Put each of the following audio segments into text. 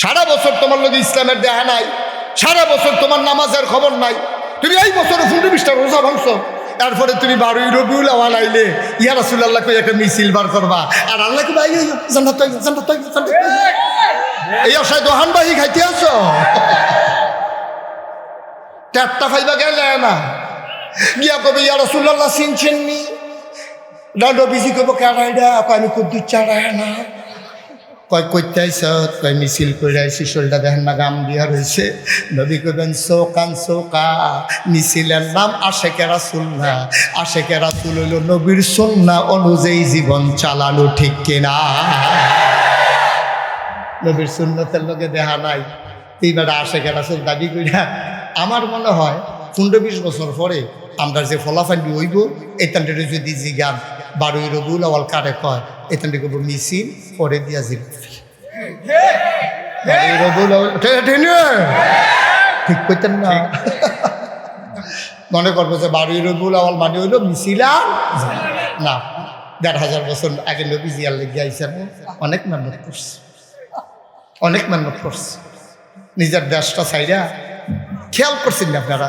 সারা বছর তোমার লোক ইসলামের দেখা নাই, সারা বছর তোমার নামাজের খবর নাই, তুমি এই বছরে 15-20টা রোজা ভাঙছো, তারপরে তুমি 12ই রবিউল আউয়াল আইলে ইয়া রাসূলুল্লাহ কই একটা মিছিল বার করবা, আর আল্লাহ কি ভাই জান্নাত এই আশায় দোহান বাহি খাইতে আছো, চারটা ফাইবা গেলে না গিয়া কবে ইয়া রাসূলুল্লাহ চিনছেননি, নবীজি কব কারাইডা, আমি খুব দূর চাড়ায় না, কয় করতে আইস, কয় মিছিল করে আইসি, শরীরটা দেখেন না গাম দিয়া রয়েছে। নবী কবেন চৌকান চৌকা, মিছিলের নাম আশেকে রাসূল না, আশেকে রাসূল হইল নবীর সুন্নাহ অনুযায়ী জীবন চালানো, ঠিক কিনা? নবীর সুন্নতের লোকে দেখা নাই, এইবার আশেকে রাসূল দাবি কইরা আমার মনে হয় 15-20 বছর পরে আমরা যে ফলাফান্ডি হইব এতানটা যদি জিগান 12ই রবিউল আউয়াল কারে কয়, এতানটি করবো মিছিল পরে দিয়া জিলপি। ঠিক করতেন না? মনে করবো যে 12ই রবিউল আউয়াল মানে হইল মিছিল আর না। 1500 বছর আগে নবী জিয়ার লেগে আইসেন, অনেক মেহনত করছে, অনেক মেহনত করছে নিজের দেশটা চাইরা। খেয়াল করছেন না আপনারা,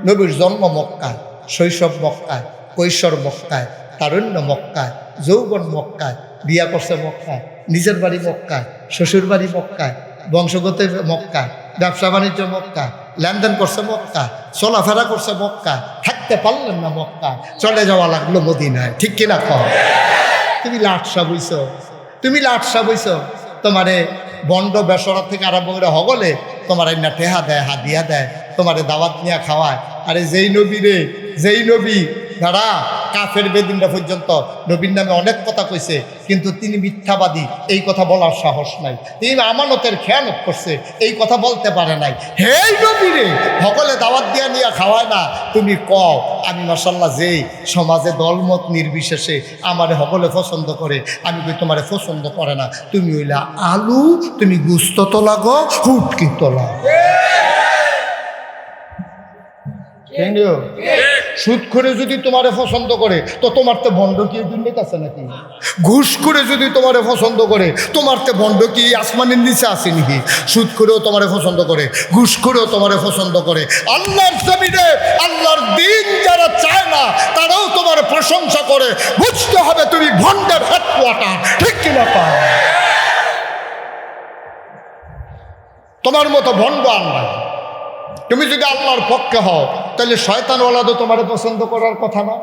নবীর জন্ম মক্কায়, শৈশব মক্কায়, কৈশোর মক্কায়, তারুণ্য মক্কায়, যৌবন মক্কায়, বিয়া করছে মক্কায়, নিজের বাড়ি মক্কায়, শ্বশুর বাড়ি মক্কায়, বংশগত মক্কায়, ব্যবসা বাণিজ্য মক্কায়, লেনদেন করছে মক্কায়, চলাফেরা করছে মক্কায়, থাকতে পারলেন না মক্কায়, চলে যাওয়া লাগলো মদিনায়, ঠিক কিনা কম? তুমি লাটসা বইছ, তুমি লাটসা বইছ, তোমারে বন্ড বেসরা থেকে আরম্ভ করে হগলে তোমার না টেহা দেয়, হাদিয়া দেয়, তোমারে দাওয়াত নিয়ে খাওয়ায়। আরে যেই নবী রে, যেই নবী দাঁড়া কাফের বেদিনটা পর্যন্ত নবীর নামে অনেক কথা কইছে, কিন্তু তিনি মিথ্যাবাদী, এই কথা বলার সাহস নাই। তিনি আমানতের খেয়ানত করছে, এই কথা বলতে পারে নাই। হেই নবী রে, সকলে দাওয়াত দিয়া নিয়ে খাওয়ায় না, তুমি কও আমি মাশাআল্লাহ যেই সমাজে দলমত নির্বিশেষে আমারে সকলে পছন্দ করে, আমি কই তোমারে পছন্দ করে না, তুমি হইলা আলু, তুমি গুস্ত তো লাগো, হুটকি তো লাগো। সুদ করে যদি তোমারে পছন্দ করে তো তোমার তো বন্ড কি দুনিয়ার কাছে নাকি? ঘুষ করে যদি তোমারে পছন্দ করে তোমার তো বন্ড কি আসমানের নিচে আছে নাকি? সুদ করেও তোমারে পছন্দ করে, ঘুষ করেও তোমারে পছন্দ করে। আল্লাহর জমিনে আল্লাহর দিন যারা চায় না তারাও তোমার প্রশংসা করে। বুঝতে হবে তুমি ভন্ডের হেডকোয়ার্টার, ঠিক কিনা? তোমার মতো ভন্ড আর নাই। তুমি যদি আল্লাহর পক্ষে হও তাহলে শয়তান ওয়ালাদও তোমার পছন্দ করার কথা না।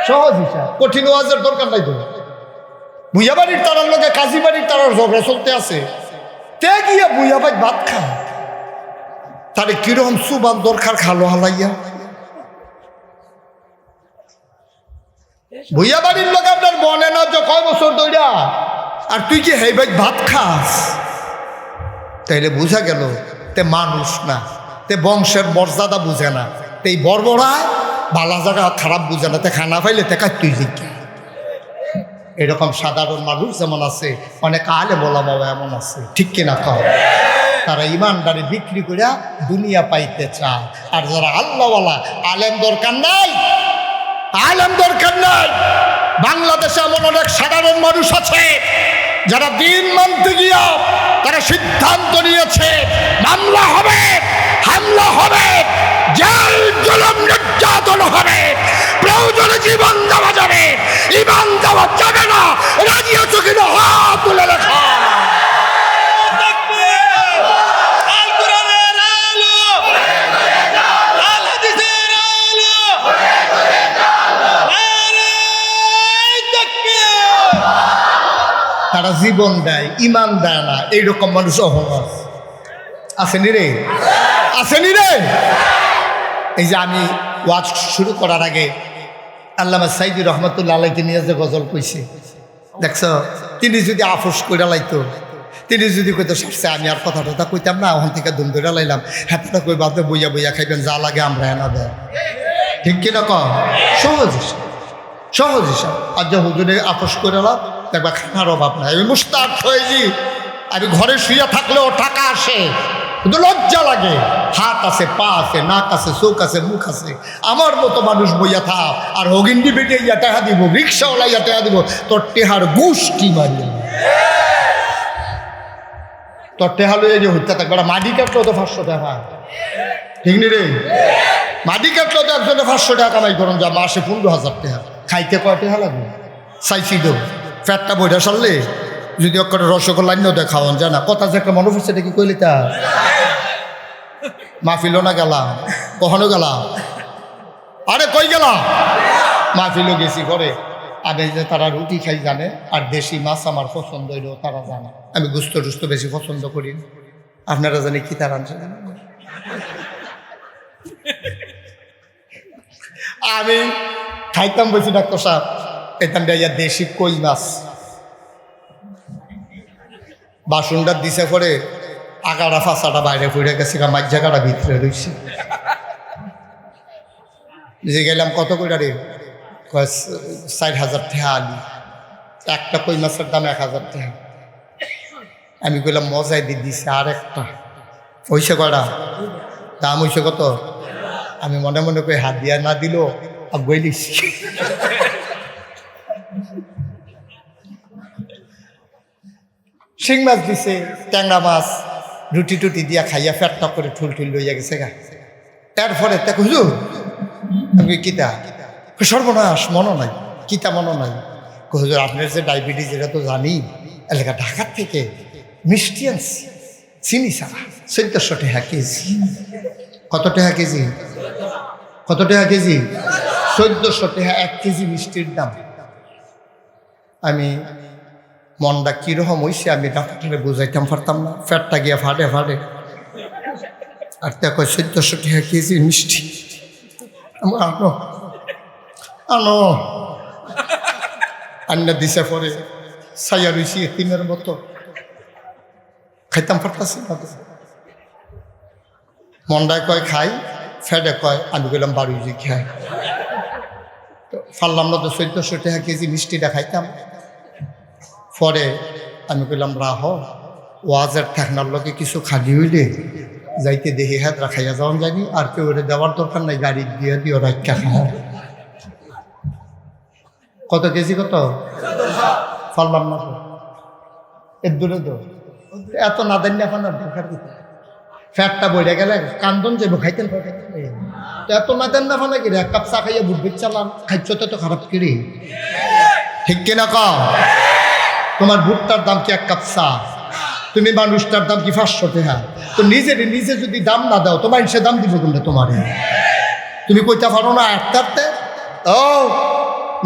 সহজ হিসাব, কঠিন ওয়াজের দরকার নাই। তো ভুইয়া বাড়ির তারার লোকে কাজী বাড়ির তারার ঝগড়া চলতে আছে, তে গিয়া ভুইয়া বাড়ি ভাত খা, তারে কিরকম সুবান দরকার খালো হালাইয়া। ভুইয়া বাড়ির লোক আপনার বনে না যে কয় বছর দইরা, আর তুই কি হেই ভাই ভাত খাস, তাইলে বুঝা গেল তে মানুষ না, তে বংশের মর্যাদা বুঝে না, তে এই বর্বরায় বালা জায়গা খারাপ বুঝে না, তে খানা পাইলে তে কাটতুই লিখি। এরকম সাধারণ মানুষ যেমন আছে, অনেক আলে বলা বাবা এমন আছে, ঠিক কিনা কও? তারা ইমানদারি বিক্রি করে দুনিয়া পাইতে চায়। আর যারা আল্লাহওয়ালা, আলেম দরকার নাই, আলেম দরকার নাই। বাংলাদেশে এমন অনেক সাধারণ মানুষ আছে যারা দিন মানতে গিয়া তারা সিদ্ধান্ত নিয়েছে মামলা হবে, হামলা হবে, জেল জুলুম নির্যাতন হবে, প্রয়োজনে জীবন দেওয়া যাবে, ইমান দেওয়া যাবে না। রাজি আছো কিনা হাত তুলে লেখা। তারা জীবন দেয়, ইমান দেয় না, এইরকম মানুষ অহংকার আসেনি রে, আসেনি রে। এই যে আমি ওয়াজ শুরু করার আগে আল্লামা সাইদি রহমতুল্লাহ আলাইকে নিয়ে যে গজল কইছে দেখছ, তিনি যদি আফসোস করে লাইতো, তিনি যদি কইতো সবসে আমি আর কথা টথা কইতাম না, ওখান থেকে দুম ধরে লাইলাম, হ্যাঁ কই বাদে বইয়া বইয়া খাইবেন, যা লাগে আমরা এনা দেয়, ঠিক কিনা কম? সহজ হিসাব, সহজ হিসাব। আর যে হুজুরে আফসোস করে লাভ দেখবা খানার অভাব নাই। আমি মুস্তাক হয়েছি, আমি ঘরে শুয়ে থাকলেও টাকা আসে, কিন্তু লজ্জা লাগে। হাত আছে, পা আছে, নাক আছে, চোখ আছে, মুখ আছে। আমার মতো মানুষ বইয়া থাক আর হগিন্ডি বেটে ইয়া টেহা দিব, রিক্সাওয়ালা ইয়া টেহা দিব, তোর টেহার গুষ কি মারি। তোর টেহা লইয়া যে হত্যা থাকবে মাটি কাটলেও তো 500 টাকা, ঠিক নি রে? মাটি কাটলেও তো একজনে 500 টাকা কামাই করুন, যা মাসে 15,000 টাকা। খাইতে কয় টাকা লাগবে? চাইছি তো ফ্যাটটা বইটা সারলে যদি একটা রসগোল্লা নিয়ে খাওয়ান যায় না। কথা যে একটা মনে পড়ছে, এটা কি কইলি তা মাহফিলও না গেলাম, কখনো গেলাম? আরে কই গেলাম? মাহফিলও গেছি করে। আমি যে তারা রুটি খাই জানে, আর দেশি মাছ আমার পছন্দ হইলেও তারা জানে। আমি গুস্ত টুস্ত বেশি পছন্দ করি। আপনারা জানি কি তার আনছে, আমি খাইতাম বলছি ডাক্তার সাহেব এখান ইয়া দেশি কই মাছ বাসনটা দিছে পরে আগাড়া ফাঁসাটা বাইরে পড়ে গেছে, মাছ জায়গাটা ভিতরে রয়েছে। যে গেলাম কত করে রে? 4,000 টাকা আলি। একটা কই মাছের দাম 1,000 টাকা। আমি কইলাম মজাই দিয়ে দিছে। আর একটা পয়সা কয়টা দাম হইছে কত? আমি মনে মনে কই হাত দিয়া না দিল বই দিচ্ছি। শিং মাছ দিছে, ট্যাংরা মাছ, রুটি টুটি দিয়া খাইয়া ফ্যাটটা করে ঠুল ঠুল লইয়া গেছে গা। তারপরে তাকে হুজুর আমি কিতা সর্বনাশ মনে নাই, কিতা মনে নাই। হুজুর আপনার যে ডায়াবেটিস এটা তো জানি, এলাকা ঢাকার থেকে মিষ্টি আনছি চিনি ছাড়া 1400 টাকা কেজি। কত টাকা কেজি? কত টাকা কেজি? 1400 টাকা 1 কেজি মিষ্টির দাম। আমি মনটা কীরকম হয়েছে আমি ডাক্তারে বুঝাইতাম পারতাম না। ফ্যাটটা গিয়া ফাটে ফাটে। আর তা কয় 1400 টাকা কেজি মিষ্টি। আনো আনো আন্না দিছে পরে ছাইয়া রয়েছি এতিমের মতো, খাইতাম পারতাছি না। মন্ডায় কয় খাই, ফ্যাটে কয় আমি গেলাম বাড়ি যে খাই। তো ফারলাম না তো 1400 টাকা কেজি মিষ্টিটা খাইতাম। পরে আমি কইলাম রাহ ওয়াজের ঠেকনার লোকে কিছু খালি হইলে যাইতে দেখি হাতরা খাইয়া যাওয়ান জানি, আর কেউ ওরে দেওয়ার দরকার নাই, গাড়ি দিয়ে দিও রাখা খাওয়া। কত কেজি? কত? ফারলাম না তো এর দূরে তো এত না দেন না এখন দরকার কি? ফ্যাটটা বইরে গেলে কান্দন যাবো খাইতেন তো এত না দেন না ফানা কি? 1 কাপ চা খাইয়া বুটবিট চালান খাইছ তো খারাপ কিরি, ঠিক কিনা কও? তোমার ভুট্টার দাম কি 1 কাপ চা? তুমি মানুষটার দাম কি 500 টাকা? তো নিজে যদি দাম না দাও তোমার সে দাম দিব কিন্তু তোমার তুমি কইতে পারো না একটাতে। ও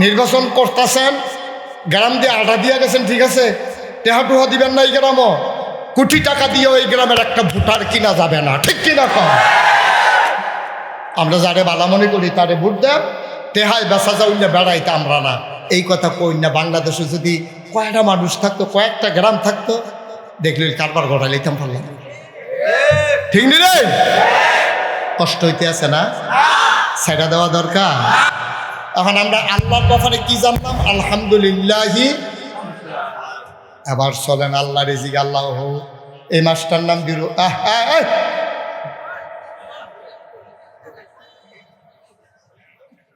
নির্বাচন করতেছেন, গ্রাম দিয়ে আটা দিয়া গেছেন, ঠিক আছে, টেহা টুহা দিবেন না। এই গ্রামও কোটি টাকা দিয়ে ওই গ্রামের একটা ভোটার কিনা যাবে না, ঠিক কিনা কম? আমরা যারে বালা মনে করি তারে ভোট দেন, টেহায় বেচা যাও না বেড়াইতে আমরা না। এই কথা কই না। বাংলাদেশে যদি কয়েকটা মানুষ থাকতো, কয়েকটা গ্রাম থাকতো, দেখলে কারবার ঘটা লিখতাম পারলাম, ঠিক নি রে? কষ্ট হইতে আছে না? ছেড়া দেওয়া দরকার। এখন আমরা আল্লাহর ব্যাপারে কি জানলাম? আলহামদুলিল্লাহি। আবার চলেন আল্লাহ রিজিক আল্লাহ হোক। এই মাসটার নাম দিল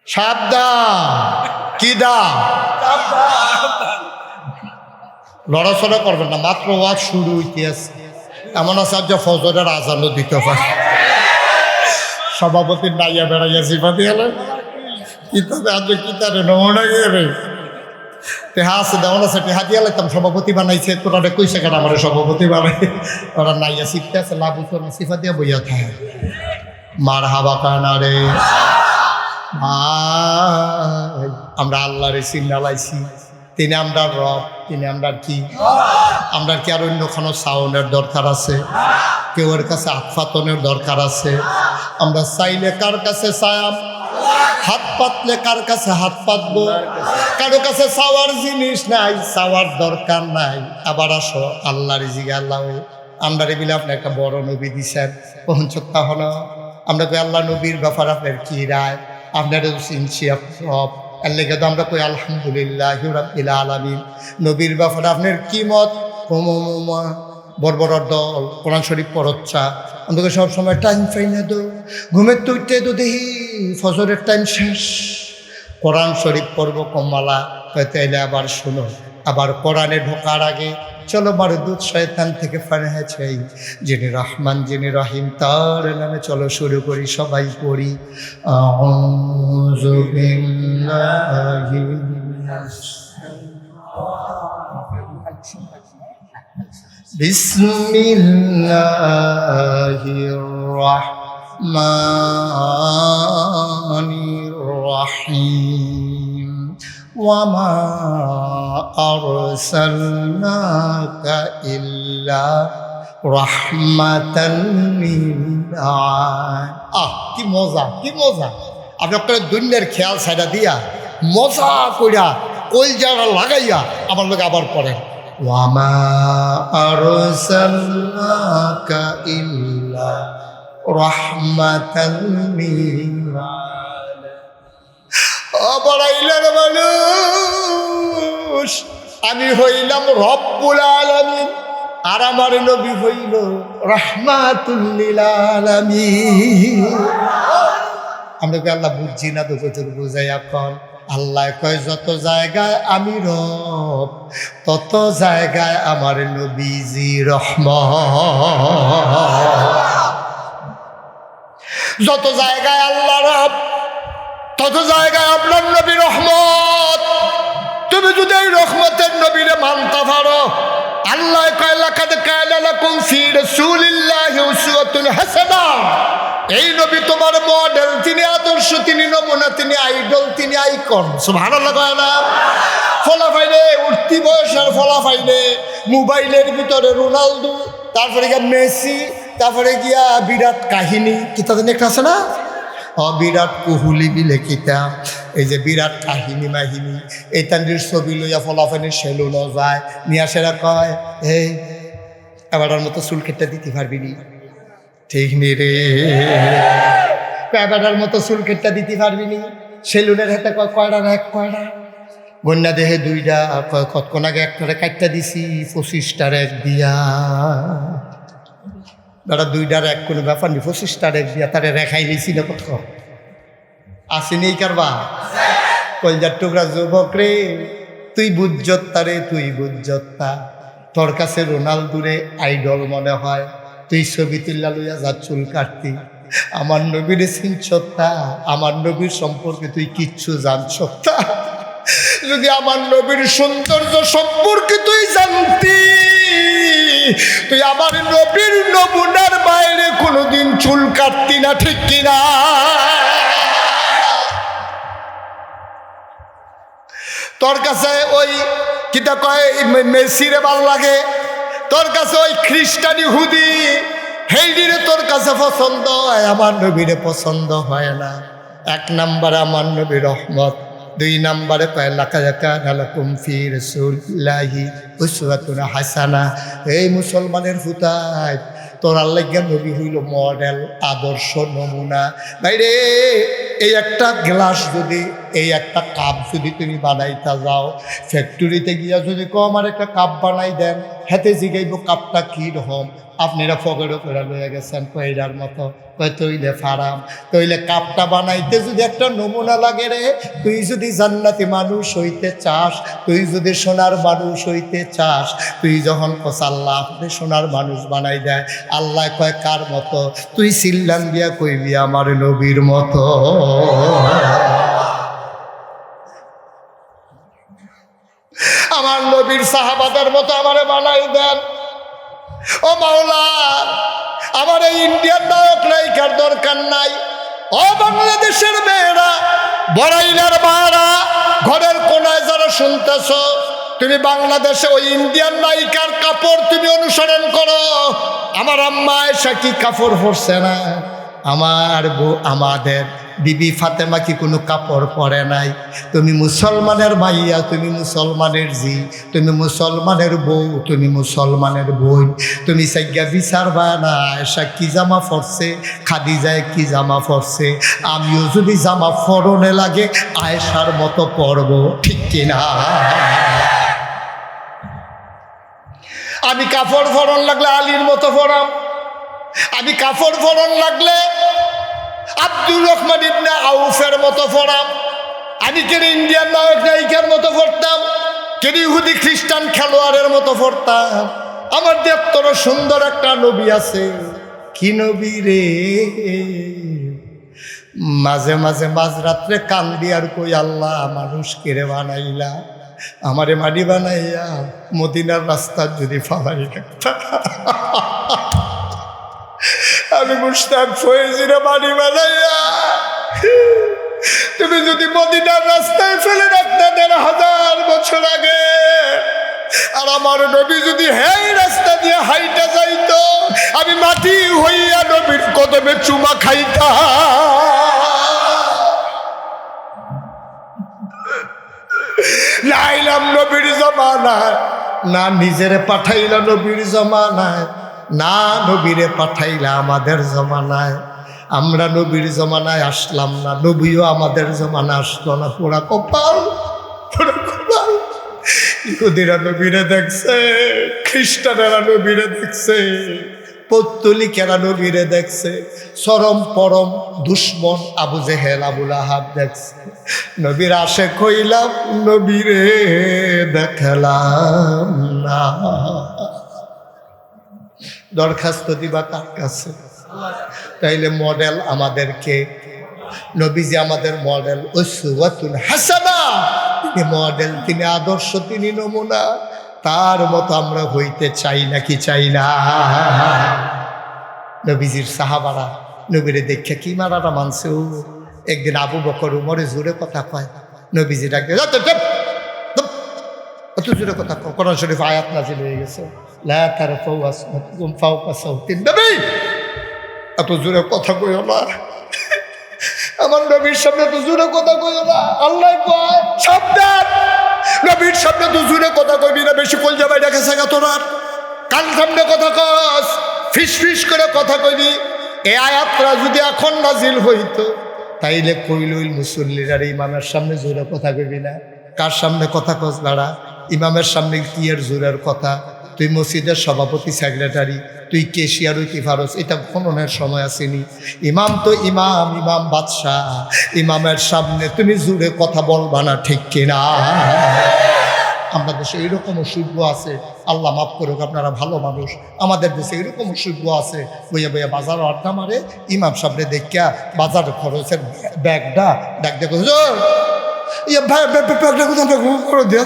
সাবধান। কি দা? লড়াচড়া করবেন না, মাত্র ওয়াজ শুরু হইতে আছে। এমন আছে যে ফজরের আজানও দিতে পারে। সভাপতির নাইয়া বেড়াইয়া জিপা দিয়ে কিতাবে আজ কিতারে নমুনা গেলে তেহা আছে দেওয়ান আছে, টেহা দিয়া লাগতাম সভাপতি বানাইছে। তোরা কইছে কেন আমার সভাপতি বানাই? ওরা নাইয়া শিখতে আছে, লাভ হতো না, সিফা দিয়া বইয়া থাকে। মার হাবা কানা রে ভাই, আমরা আল্লাহরে চিন্নালাইছি। তিনি আমরা রব, তিনি আমরা কি? আমরা কি আর অন্য কোনো সাউন্ডের দরকার আছে? কেউ এর কাছে আফাতনের দরকার আছে? আমরা চাইলে কার কাছে চায়াম, হাত পাতলে কার কাছে হাত পাতবো? কারো কাছে চাওয়ার জিনিস নাই, চাওয়ার দরকার নাই। আবার আসো আল্লাহ রিজিক আল্লাহ। আমরা বিলে আপনি একটা বড় নবী দিছেন, পৌঁছতা হলো। আমরা কই আল্লাহ নবীর ব্যাপার আপনার কি রায়? আপনারা চিনছি সব এর লেগে তো আমরা কই আলহামদুলিল্লাহ রাব্বিল আলামিন। নবীর ব্যাপারে আপনার কি মত? বড় বড় দল কোরআন শরীফ পড়চ্ছা, আমাকে সবসময় টাইম পাই না তো, ঘুমের তো উঠতে তো দেখি ফজরের টাইম শেষ, কোরআন শরীফ পড়বো কমলা। তাইলে আবার শোনো, আবার কোরআনে ঢোকার আগে চলো মারদুদ শয়তান থেকে ফারেহা চাই, যিনি রহমান যিনি রহিম তার নামে চলো শুরু করি, সবাই পড়ি আউযু বিল্লাহি মিনাশ বিসমিল্লাহির রাহমানির রাহিম ওয়ামা আরসালনাকা ইল্লা রাহমাতাল লিল আলামিন। কি মজা, কি মজা! আপনি আপনার দুনিয়ার খেয়াল ছাইড়া দিয়া মজা কইরা কলজারা লাগাইয়া আমার লোক আবার পড়েন ওয়ামা আরসালনাকা ইল্লা রাহমাতাল লিল অপরাইলের মানুষ, আমি হইলাম রব্বুল আলামিন, আর আমার নবী হইল রাহমাতুল লিল আলামিন। আমরা কি আল্লাহ বুঝছি না? তো কতটুকু বুঝাই এখন আল্লাহ কয় যত জায়গায় আমি রব, তত জায়গায় আমার নবীজি রহমত। যত জায়গায় আল্লাহ রব, তত জায়গায় আপনার নবী রহমত। তুমি যদি এই রহমতের নবীরে মানতে পারো, আল্লাহ কয় লাকাদ কানা লাকুম ফি রাসূলিল্লাহি উসওয়াতুন হাসানাহ, এই নবী তোমার মডেল, তিনি আদর্শ, তিনি নমুনা, তিনি আইডল, তিনি আইকন। সুবহানাল্লাহ কয় না? ফলাফাইলে উঠতি বয়সের ফলাফাইলে মোবাইলের ভিতরে রোনালদো, তারপরে গিয়া মেসি, তারপরে গিয়া বিরাট কাহিনী কি তাদের একটা আছে না, বিরাট কোহলি বিলে কিতা, এই যে বিরাট কাহিনী মাহিনী, এই তান্ডির ছবি লইয়া ফলাফাইনে সেলুন যায়, নিয়ে সেরা কয় এই এবারটার মতো চুল কেটে দিতে পারবি নি? ঠিক নি রে, এবারটার মতো চুল কেটে দিতে পারবি নি? সেলুনের হাতে কয় কয়টা এক কয়টা বন্যা দেহে দুইটা, কয় কতক্ষণ আগে একটারে কাটটা দিছি 25টার এক দিয়া, দাদা দুইটার এক কোনো ব্যাপার নেই, 25টার এক দিয়া তারে রেখাই নিছি না কত আসেনি কারবা। কলজার টুকরা যুবক রে, তুই বুঝত তারে, তুই বুঝত তা, তোর কাছে রোনালদোরে আইডল মনে হয়, তুই ছবি তুল্লা লইয়া যা চুল কাটতি। আমার নবীর চিনছত্তা, আমার নবীর সম্পর্কে তুই কিচ্ছু জানছত্তা। যদি আমার নবীর সৌন্দর্য সম্পর্কে তুই জানতি, তুই আমার নবীর নমুনার বাইরে কোনোদিন চুল কাটতি না, ঠিক কিনা? তোর কাছে ওই কিটা কয় মেসিরে ভাল লাগে, তোর কাছে ওই খ্রিস্টানি হুদি হেইডিরে তোর কাছে পছন্দ হয়, আমার নবীরে পছন্দ হয় না। এক নম্বরে আমার নবী রহমত, দুই নম্বরে কয় লাকাদ কানা লাকুম ফি রাসূলিল্লাহি উসওয়াতুন হাসানাহ। এই মুসলমানের হুতায় তোর আল্লাহর নবী হইল মডেল, আদর্শ, নমুনা। ভাইরে এই একটা গ্লাস যদি, এই একটা কাপ যদি তুমি বানাইতে যাও, ফ্যাক্টরিতে গিয়া যদি আমার একটা কাপ বানাই দেন, হাতে জিগাইব কাপটা কী রকম, আপনারা ফকেটও করে লয়ে গেছেন কইরার মতো, কয় তৈলে ফারাম, তৈলে কাপটা বানাইতে যদি একটা নমুনা লাগে রে, তুই যদি জান্নাতি মানুষ হইতে চাস, তুই যদি সোনার মানুষ হইতে চাস, তুই যখন কস আল্লাহ আপনি সোনার মানুষ বানাই দেয়, আল্লাহ কয় কার মতো? তুই সিল্লান দিয়া কইবি আমার নবীর মতো। আমার নবীর সাহাবাদের মতো আমারে বানাই দেন। ও মাওলা, আমার এই ইন্ডিয়ান নায়ক নায়িকার দরকার নাই। ও বাংলাদেশের মেয়েরা, বড়াইলার মারা, ঘরের কোনায় যারা শুনতেছ, তুমি বাংলাদেশে ওই ইন্ডিয়ান নায়িকার কাপড় তুমি অনুসরণ করো। আমার আম্মা আয়েশা কি কাপড় পরছে না? আমার বউ, আমাদের বিবি ফাতেমা কি কোনো কাপড় পরে নাই? তুমি মুসলমানের মাইয়া, তুমি মুসলমানের জি, তুমি মুসলমানের বউ, তুমি মুসলমানের বোন, তুমি সাইগা বিচার বানা আয়েশা কি জামা পরছে, খাদিজায় কি জামা পরছে, আমিও যদি জামা পরনে লাগে আয়েশার মতো পরবো, ঠিক কিনা? আমি কাপড় পরন লাগলে আলীর মতো পরাম, আমি কাপড় পরন লাগলে আব্দুর রহমান ইবনে আউফের মতো পড়াম, আমি কেন ইন্ডিয়ান নায়ক নায়িকার মতো পড়তাম? কেন ইহুদি খ্রিস্টান খেলোয়াড়ের মতো পড়তাম। আমার দেবতর সুন্দর একটা নবী আছে। কি নবী রে? মাঝে মাঝে মাঝরাত্রে কান্দি আর কই, আল্লাহ মানুষ কেড়ে বানাইলা, আমারে মাটি বানাইয়া মদিনার রাস্তার যদি ফালাই রাখতা, আমি মুশতাক ফয়েজিরে মাটি বানাইয়া তুমি যদি মদিনার রাস্তায় ফেলে রাখতে ১,৫০০ বছর আগে, আর আমার নবী যদি হেই রাস্তা দিয়ে হাইটা যাইতো, আমি মাটি হইয়া নবীর কদমে চুমা খাইতা। লাইলাম নবীর জমানায়, না নিজেরে পাঠাইলা নবীর জমানায়, না নবীরে পাঠাইলা আমাদের জমানায়। আমরা নবীর জমানায় আসলাম না, নবীও আমাদের জমানা আসলো না। পোড়া কপাল, পোড়া কপাল। ইহুদিরা নবীরে দেখছে, খ্রিস্টানেরা নবীরে দেখছে, পৌত্তলিকেরা নবীরে দেখছে, চরম পরম দুশ্মন আবু জেহেল আবুল আহাব দেখছে। নবীর আশেক হইলাম, নবীরে দেখলাম না। দরখাস্ত দিবা কার কাছে? তাইলে মডেল আমাদেরকে, নবীজি আমাদের মডেল, উসওয়াতুন হাসানা। তিনি মডেল, তিনি আদর্শ, তিনি নমুনা। তার মতো আমরা হইতে চাই নাকি চাই না? নবীজির সাহাবারা নবীরে দেখে কি মারাটা মানছে। ও একদিন আবু বকর উমরে জোরে কথা কয়, নবীজি ডাকে অত জোরে কথা কয়। কোরআন শরীফ আয়াত নাযিল হয়ে গেছে, লা তারফাউ আসওয়াতাকুম ফাওকা সাওতিন নবী, এত জোরে কথা কইও না, আমার নবীর সামনে তো জোরে কথা কইও না। আল্লাহ কয় সাবধান, নবীর সামনে তো জোরে কথা কইবি না, বেশি কল যাবাই রেখে থাকা তোরার কান সামনে কথা কস, ফিস ফিস করে কথা কইবি। এই আয়াতটা যদি এখন নাজিল হইতো, তাইলে কইলইল মুসল্লিরা ইমামের সামনে জোরে কথা কইবি না। কার সামনে কথা কস দাঁড়া? ইমামের সামনে কি এর জোরের কথা? তুই মসজিদের সভাপতি, সেক্রেটারি, তুই কেশিয়ার হইতে পারস, এটা খননের সময় আসেনি। ইমাম তো ইমাম, ইমাম বাদশাহ, ইমামের সামনে তুমি জোরে কথা বলবা না, ঠিক কিনা? আমরা দেশে এরকম অসভ্য আছে, আল্লাহ মাফ করুক, আপনারা ভালো মানুষ। আমাদের দেশে এরকম অসভ্য আছে, বইয়া বইয়া বাজার আড্ডা মারে, ইমাম সামনে দেখিয়া বাজার খরচের ব্যাগটা ডাক দেখো, ব্যাগটা কোথাও দিয়ে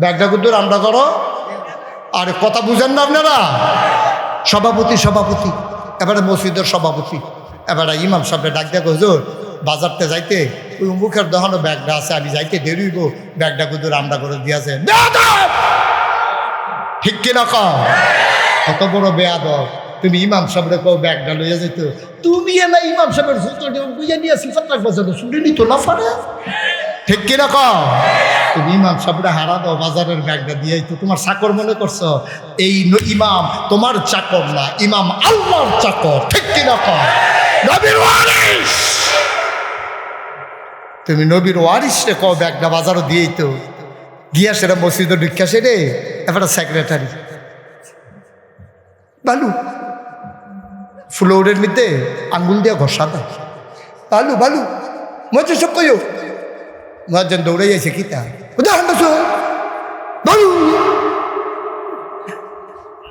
ব্যাগটা কুদ্দুর আমরা করো। আরে কথা বুঝেন না আপনারা? সভাপতি সভাপতি, এবারে মসজিদের সভাপতি, এবারে ইমাম সাহেব ডাক দেখো, হুজুর বাজারতে যাইতে ওই মুখের দোকানো ব্যাগটা আছে, আমি যাইতে দেরি হইব, ব্যাগটা কুদ্দুর আমরা করে দিয়েছে। ঠিক কিনা কও? কত বড় বেয়াদব! তুমি ইমাম সাহেবরে কও ব্যাগটা লইয়া যেত, তুমি না ইমাম সাহেবের বুঝে নিয়ে সিফাত রাখবো, শুনে নিত না পারে, ঠিক কিনা কও? তুমি ইমাম সাহেবরা হারা দাও, বাজারের ব্যাগটা দিয়েই তো তোমার চাকর মনে করছো। এই ইমাম তোমার চাকর না, ইমাম আল্লাহর চাকর, ঠিক কিনা কও? নবীর ওয়ারিস, তুমি নবীর ওয়ারিস রে কও ব্যাগটা বাজারও দিয়েই তো, গিয়া সেটা মসজিদে ঢুকিয়া সেরে এবার সেক্রেটারি বালু ফ্লোরের মধ্যে আঙ্গুল দিয়া ঘষা দেয়, বালু বালু মজা সব কইও। মহাজন দৌড়ে যাইছে কিতা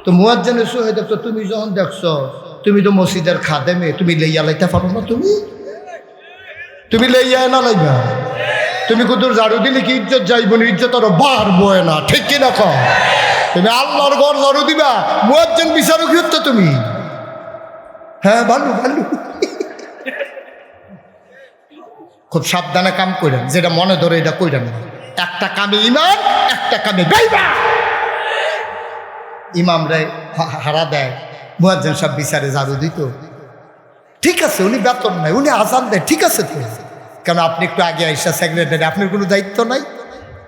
তো মুয়াজ্জিনের সোহে দেখছো, তুমি যখন দেখছো, তুমি তো মসজিদের খাদেমে, তুমি লইয়া লাইতে পারো না? তুমি লইয়া না লাইবা? তুমি কুদুর ঝাড়ু দিলে কি ইজ্জত যাইব না? ইজ্জত আরো বাড়বো না, ঠিক কিনা কও? তুমি আল্লাহর ঘর ঝাড়ু দিবা, মুয়াজ্জিন বিচারক হতো তুমি। হ্যাঁ ভালো ভালো, খুব সাবধানে কাম করেন, যেটা মনে ধরে এটা কইরেন না। একটা কামে ইমাম, একটা কামে বেঈমান। ইমাম রে হারা দেয়, মুয়াজ্জিন সাহেব বিচারে ঝাড়ু দিত, ঠিক আছে, উনি বেতন নাই, উনি আজান দেয়, ঠিক আছে তো। কেন আপনি একটু আগে আইসা সেক্রেটারি, আপনার কোনো দায়িত্ব নাই?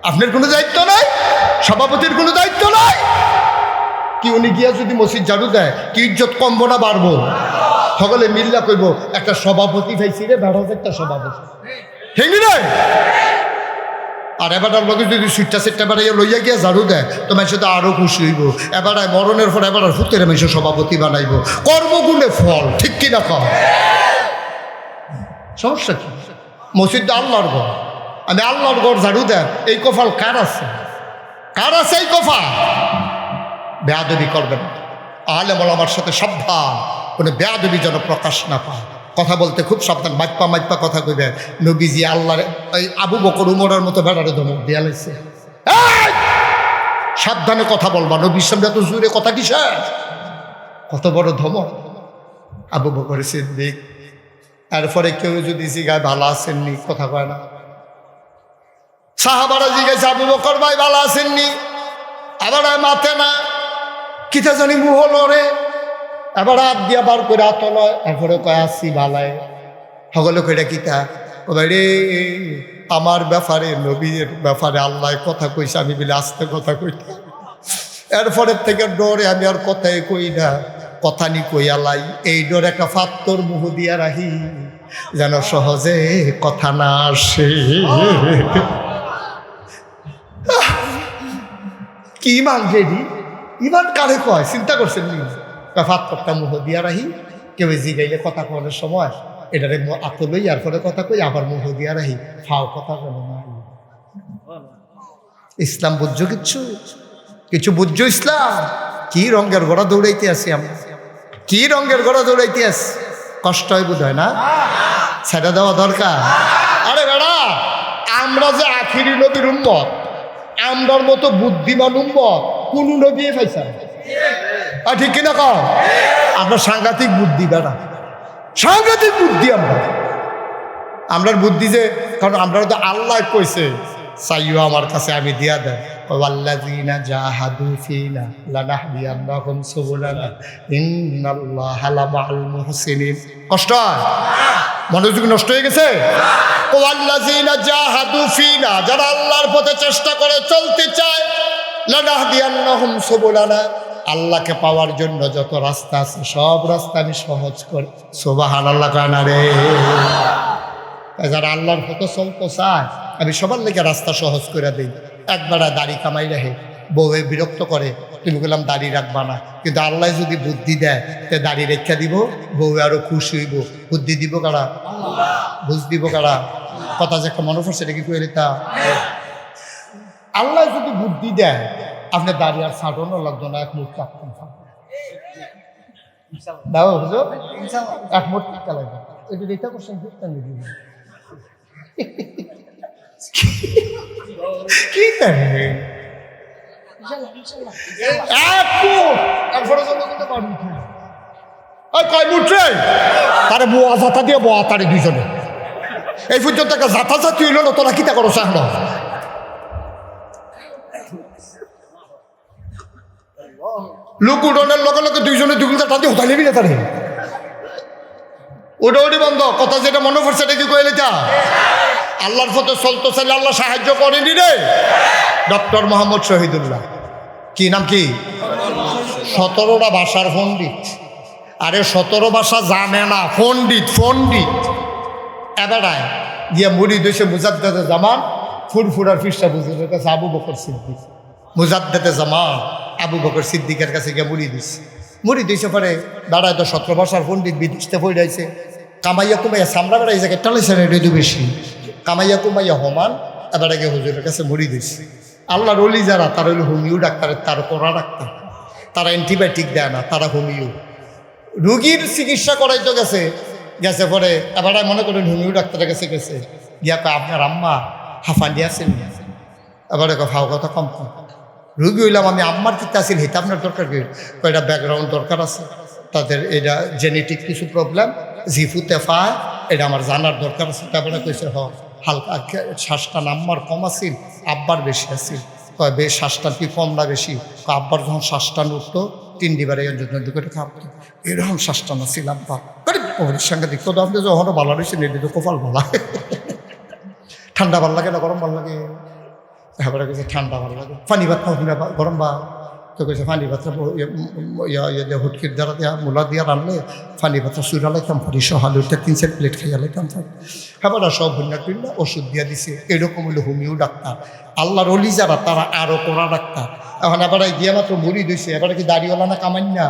আপনার কোনো দায়িত্ব নাই? সভাপতির কোনো দায়িত্ব নাই? কি উনি গিয়া যদি মসজিদ ঝাড়ু দেয়, কি ইজ্জত কমবো না বাড়বো? সকলে মিল্লা কইব একটা সভাপতি পাইছি রে, বেড়া একটা সভাপতি, ঠিক নয়? আর এবার লোকে যদি সুইটটা সেটটা বেড়াইয়া লইয়া গিয়া ঝাড়ু দেয়, তো মানুষ তো আরো খুশি হইব। এবার মরণের পর এবার ফুতের মানুষ সভাপতি বানাইব, কর্মগুণে ফল, ঠিক কিনা কও? সমস্যা কি? মসজিদটা আল্লাহর ঘর, আমি আল্লাহর ঘর ঝাড়ু দেন, এই কপাল কার আছে? কার আছে এই কপাল? বেয়াদবি করবেন না। আলেম ওলামার সাথে সাবধান, কোনো বেয়াদবি যেন প্রকাশ না পায়। কথা বলতে খুব সাবধান, মাইপ্পা মাইপ্পা কথা কইবে। নবীজি আল্লাহর এই আবু বকর উমরের মতো বেড়ারে ধমক দিয়া লাইছে। সাবধানে কথা বলবা, নবীর সামনে এত জোরে কথা কিসের? কত বড় ধমক! আবু বকর সিদ্দিক। এরপরে কেউ যদি জিগায় ভালো আসেননি, কথা কয় না। সাহাবারা জিজ্ঞাসা, আবু বকর ভাই ভালো আসেননি? আবার মাথে না, কিতা জানি মুহ লড়ে। এবার হাত দিয়া বার করে হাত লয়, এরপরে কয় আসি ভালায়। সকলে কইটা কিতা? ও ভাই রে, আমার ব্যাপারে, নবীর ব্যাপারে আল্লাহ কথা কইছে, আমি বলে আস্তে কথা কইতাম। এরপরের থেকে ডরে আমি আর কথাই কই না, কথা নি কইয়ালাই। এই ডর একটা ফাত্তর মুহ দিয়া রাহি, যেন সহজে কথা না আসে। কি ইমান রেডি? ইমান কারে কয় চিন্তা করছেন নি? ফাত্তরটা মুহ দিয়া রাহি, কেউ জিগাইলে কথা কওয়ার সময় এটারে আতলই আর পরে কথা কই, আবার মুহ দিয়া রাহি, ফাও কথা বলে না। ইসলাম বুঝছো? কিচ্ছু কিছু বুঝছো ইসলাম? কি রঙের ঘোড়া দৌড়াইতে আছি আমরা, কি রঙের ঘোড়া দৌড়াইতে আছি। কষ্ট হয় বোধ হয় না? ছেড়ে দেওয়া দরকার। আরে বেড়া, আমরা যে আখিরি নবীর উম্মত, আমরার মতো বুদ্ধিমান উম্মত কোন নবী পাইছে? ঠিক কিনা কও? আমরা সাংঘাতিক বুদ্ধি বেড়া, সাংঘাতিক বুদ্ধি আমরার বুদ্ধি যে, কারণ আমরা তো আল্লাহ কইছে চাইও আমার কাছে আমি দিয়া দেন। ওয়াল্লাযীনা জাহাদু ফীনা লানাহদিয়ান্নাহুম সুবুলানা ইন্নাল্লাহা লামাআল মুহসিনিন। কষ্ট হয়? মনোযোগ নষ্ট হয়ে গেছে? ওয়াল্লাযীনা জাহাদু ফীনা, যারা আল্লাহর পথে চেষ্টা করে চলতে চায়, লানাহদিয়ান্নাহুম সুবুলানা, আল্লাহকে পাওয়ার জন্য যত রাস্তা আছে সব রাস্তা আমি সহজ করি। সুবহানাল্লাহ কানা রে। যারা আল্লাহর পথে চলতে চায় আমি সবার লেগে রাস্তা সহজ করে দিই। একবার দাড়ি কামাই রাখে, বউয়ে বিরক্ত করে, তুমি বললাম দাড়ি রাখবা না, কিন্তু আল্লাহ যদি বুদ্ধি দেয় তে দাড়ি রেখা দিব, বউয়ে আরো খুশি হইব। বুদ্ধি দিব কারা? বুঝ দিব কারা? কথা যে একটা মনে পড়ছে, এটা কি করে তা? আল্লাহ যদি বুদ্ধি দেয়, আপনার দাড়ি আর ছাড়ানো লাগতো না, এক মুঠ কাটতেন দাও হুজুর, এক মুঠ টিকা লাগবে। এটা রেখা করছেন কি করে? তারে বোয়া জাতা দিয়ে বোয়া তারে দুইজনে এই পর্যন্ত একটা জাতা জাতি হইল না, তোরা কিতা করো চাহ না? লোক উঠোনের লগে লগে দুইজনে দুই ঘন্টা টানতে হোতাই নেবি না তারে। ওটা ওটি বন্ধ। কথা যেটা মনে পড়ছে এটা কি কইলে তা? আল্লাহর পথে চলতে চাইলে আল্লাহ সাহায্য করেনি রে। ডক্টর মোহাম্মদ শহীদুল্লাহ, কি নাম কি? 17টা ভাষার পণ্ডিত। আরে 17 ভাষা জানে না, পণ্ডিত পণ্ডিত। এবারায় গিয়া মুড়ি দইছে মুজাদ্দেদে জামান, ফুরফুরার পৃষ্ঠা বুঝে কাছে আবু বকর সিদ্দিক। মুজাদ্দেদে জামান আবু বকর সিদ্দিকের কাছে গিয়ে মুড়ি দিছে। মুড়ি দিয়েছে পরে দাঁড়ায় তো 17 ভাষার পণ্ডিত বিদেশতে পড়াইছে। কামাইয়া কুমাইয়া সামরা বেড়াই জায়গায় টালাইছে না, এটা বেশি কামাইয়া কুমাইয়া হমান। এবার আগে হুজুরের কাছে মুড়ি দিছে। আল্লাহর ওলি যারা, তারা হলো হোমিও ডাক্তারের, তার করা ডাক্তার, তারা অ্যান্টিবায়োটিক দেয় না, তারা হোমিও। রুগীর চিকিৎসা করাইতে গেছে, গেছে পরে এবার মনে করেন হোমিও ডাক্তারের কাছে গেছে, গিয়া কয় আপনার আম্মা হাফান্ডি আছেন? এবারে ফাও কথা কম কম। রুগী হইলাম আমি, আম্মার কিতা আছিল হেটা আপনার দরকার কি? এটা ব্যাকগ্রাউন্ড দরকার আছে, তাদের এটা জেনেটিক কিছু প্রবলেম, জিফু তেফা, এটা আমার জানার দরকার আছে। তারপরে কইছে হ হালকা শ্বাসটা আম্মার কম আছিল, আব্বার বেশি আছিল। কয় বেশ শ্বাসটা কি কম না বেশি? আব্বার যখন শ্বাসটা উঠতো 3 দিবারে যত্ন করে খাবতো, এরকম শ্বাসটা না ছিল আব্বা। ওর সঙ্গে দেখতো তো আপনি যখন ভালো রয়েছে নির্দিত কপাল ভালো। ঠান্ডা ভালো লাগে না গরম ভালো লাগে? এবারে কেছে ঠান্ডা ভালো লাগে। পানি ভাত খাও কিনা গরম ভাত? তো কেছে পানি ভাতটা হুটকির দ্বারা দেওয়া মূলা দিয়া রানলে পানি ভাতটা চুরা লাইতাম, পানি সহালুটা 3-4 প্লেট খাইয়া লাইতাম। এবার সব ভিন্ন ভিন্ন ওষুধ দিয়া দিছে। এরকম হইলো হোমিও ডাক্তার। আল্লাহর ওলি যারা, তারা আরো কড়া ডাক্তার। এখন এবার গিয়া মাত্র মুড়ি দিছে, এবারে কি দাড়িওয়ালা না কামাই না?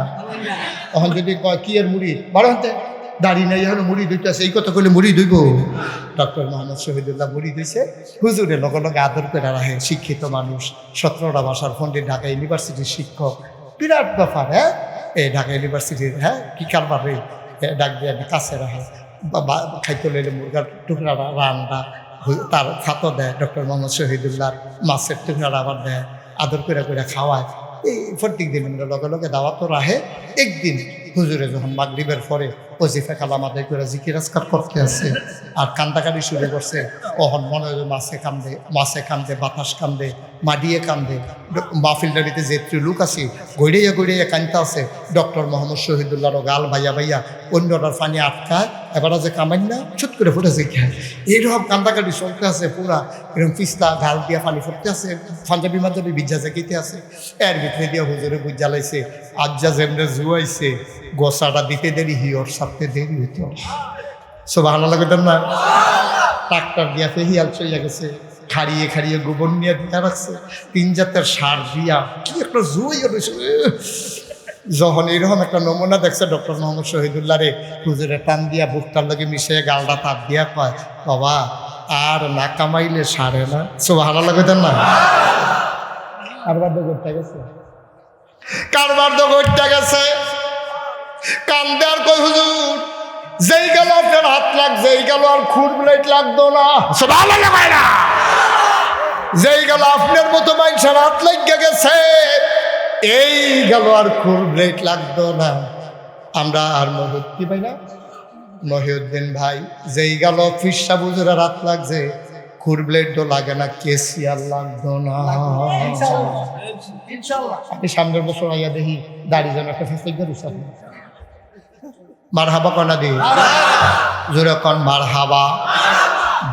এখন যদি কয় কি এর মুড়ি বারো হাতে দাড়ি নাই এখন মুড়ি ধুইতে আছে, এই কথা কইলে মুড়ি ধুইব? ডক্টর মোহাম্মদ শহীদুল্লাহ মুড়ি ধুইছে, হুজুরে লগে লগে আদর করে রাখে, শিক্ষিত মানুষ, 17টা ভাষার পণ্ডিত, ঢাকা ইউনিভার্সিটির শিক্ষক, বিরাট ব্যাপার। হ্যাঁ, এই ঢাকা ইউনিভার্সিটির, হ্যাঁ কি কারবার রে, ডাক দিয়ে কাছে রাখে, খাইতে লইলে মুরগার টুকরা রান্না তার খাতো দেয়, ডক্টর মোহাম্মদ শহীদুল্লাহর মাছের টুকরা আবার দেয়, আদর করে করে খাওয়ায়। এই প্রত্যেক দিন আমরা লগে লগে দাওয়াতও রাখে। একদিন হুজুরে যখন মাগরিবের পরে ওজিফা কালাম আদায় করে জিকির আজকার করতে আছে আর কান্দাকাটি শুরু করছে, তখন মনে হয় মাছে কান্দে, বাতাস কান্দে, মাডিয়ে কান্দে, মাহফিলদারিতে যে লোক আছে গড়িয়ে গড়িয়ে কান্দতে আছে। ডক্টর মোহাম্মদ শহীদুল্লাহর গাল ভাইয়া ভাইয়া অন্যটার পানি আটকায়, এবার যে কামাই না ছুট করে ফুটেছে খেয়ে, এইরকম কান্দাকাটি চলতে আছে, পুরা এরকম পিছলা গাল দিয়া পানি ফুটতে আছে, পাঞ্জাবি মাঞ্জাবি ভিজা জাগিতে আছে। এর ভিতরে দিয়ে হুজুরে বুঝ জ্বালাইছে, আজ্জা যেমনে জুয়াইছে গোসাটা দিতে দেরি হিওর সারতে দেরি হইতে। সুবহানাল্লাহ লাগতেন না? ট্রাক্টর দিয়া ফেহিয়াল চইয়া গেছে, খাড়িয়ে খাড়িয়ে গোবর নিয়ে দিয়া রাখছে, 3 জাতের সার দিয়া কি একটা জুয়াইয়া রয়েছে। যখন এইরকম একটা নমুনা দেখছে ডক্টর মোহাম্মদ শহীদুল্লাহ রে হুজুরে টান দিয়া বুকটার লগে মিশিয়ে গালটা তাপ দিয়া কয়, বাবা আর না কামাইলে সারে না। সুবহানাল্লাহ লাগতেন না? কারবার তো করতে গেছে, কারবার তো করতে গেছে, কান্দে আর কই হুজুর যেই গেল আপনার হাত লাগছে, এই গেল আর খুর ব্লেড লাগতো না। সুবহানাল্লাহ, যেই গেল আপনার মতো মানুষের হাত লাগিয়ে গেছে, এই গেল আর খুর ব্লেড লাগতো না। আমরা আর মহিউদ্দিন ভাই না, মহিউদ্দিন ভাই যেই গেল ফিরসা বুজুরের হাত লাগছে, খুর ব্লেড তো লাগে না, কেসিয়ার লাগতো না। আপনি সামনের বছর আইয়া দেখি দাড়ি যেন একটা ফেসলিক ধরেছে, মারহাবা কনা দি জোরে কন মারহাবা।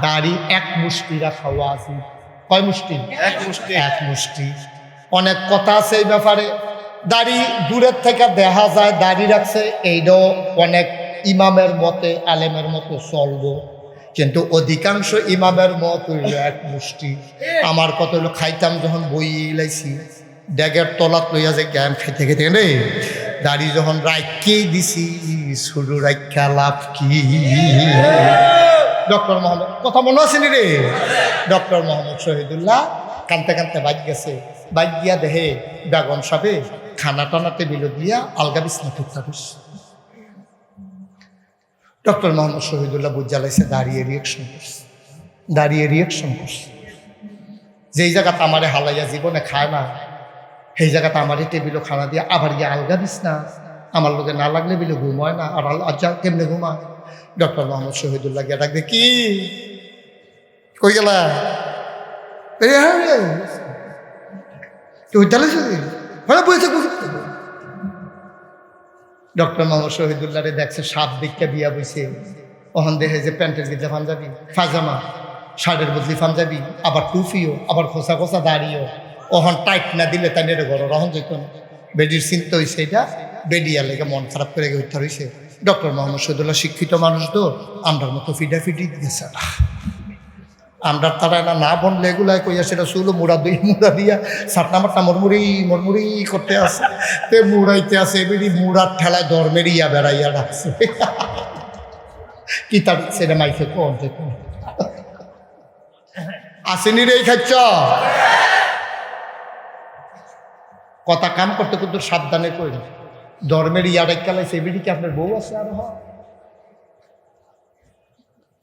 দাড়ি এক মুষ্টি রাখাওয়া আছে, কয় মুষ্টি? এক মুষ্টি। অনেক কথা আছে এই ব্যাপারে, দাড়ি দূরের থেকে দেখা যায় দাড়ি রাখছে, এইটাও অনেক ইমামের মতে আলেমের মতো চলবো, কিন্তু অধিকাংশ ইমামের মত হইল এক মুষ্টি। আমার কত হলো খাইতাম যখন বই লাইছি, ড্যাগের তলাত লইয়া যে জ্ঞান খাইতে খেতে রে, দাড়ি যখন রাখকেই দিছি, শুরু রাখা লাভ কি? ডক্টর মোহাম্মদ কথা মনে আছে নি রে? ডক্টর মোহাম্মদ শহীদুল্লাহ কানতে কানতে বাইক গেছে, বাইক গিয়া দেহে বেগম সাহেবে খানা টানা টেবিল দিয়া আলগা বিছনা টুকটা দিস। ডক্টর মোহাম্মদ শহীদুল্লাহ বুঝ জ্বালাইছে, দাঁড়িয়ে রিয়েকশন করছে। যেই জায়গাতে আমারে হালাইয়া জীবনে খায় না, সেই জায়গাতে আমারই টেবিলও খানা দিয়ে আবার গিয়ে আলগা দিস না, আমার লোকে না লাগলে বিলে ঘুমায় না, আর আচ্ছা কেমনে ঘুমা? ডক্টর মোহাম্মদ শহীদুল্লাহ গিয়ে ডাকবে, কি কই গেলা? ডক্টর মোহাম্মদ শহীদুল্লাহ রে দেখছে সাপ দিকটা বিয়া বইছে, ওখান দেখে যে প্যান্টের গিজা পাঞ্জাবি, পাজামা, শার্টের বদলি পাঞ্জাবি, আবার টুফিও, আবার খোসা খোসা দাঁড়িয়েও, ওখান টাইট না দিলে তাই নেড়ে ঘর রহন যেত না। বেডির চিন্তা হয়েছে, এটা বেডিয়ার লেগে মন খারাপ করে উদ্ধার হয়েছে। ডক্টর মোহাম্মদ শহীদুল্লাহ শিক্ষিত মানুষ তো, আমরার মতো ফিডাফিডি গেছে না, আমরা তারা না বনলে এগুলাই কইয়া সেটা শুলো মুড়া দিয়া সাটনা মাটনা মরমুরি করতে আসে, তে মুড়াইতে আসে, এমনি মুড়ার ঠেলায় ধর্মের ইয়া বেড়াইয়া ডাকছে, কি তার সেটা মাইকে কম যেত আসেনি রে খাচ্ছ কথা কাম করতে করতে সাবধানে কই, ধর্মের ইয়া ডাক্তালাই সেবিডি কি আপনার বউ আছে আর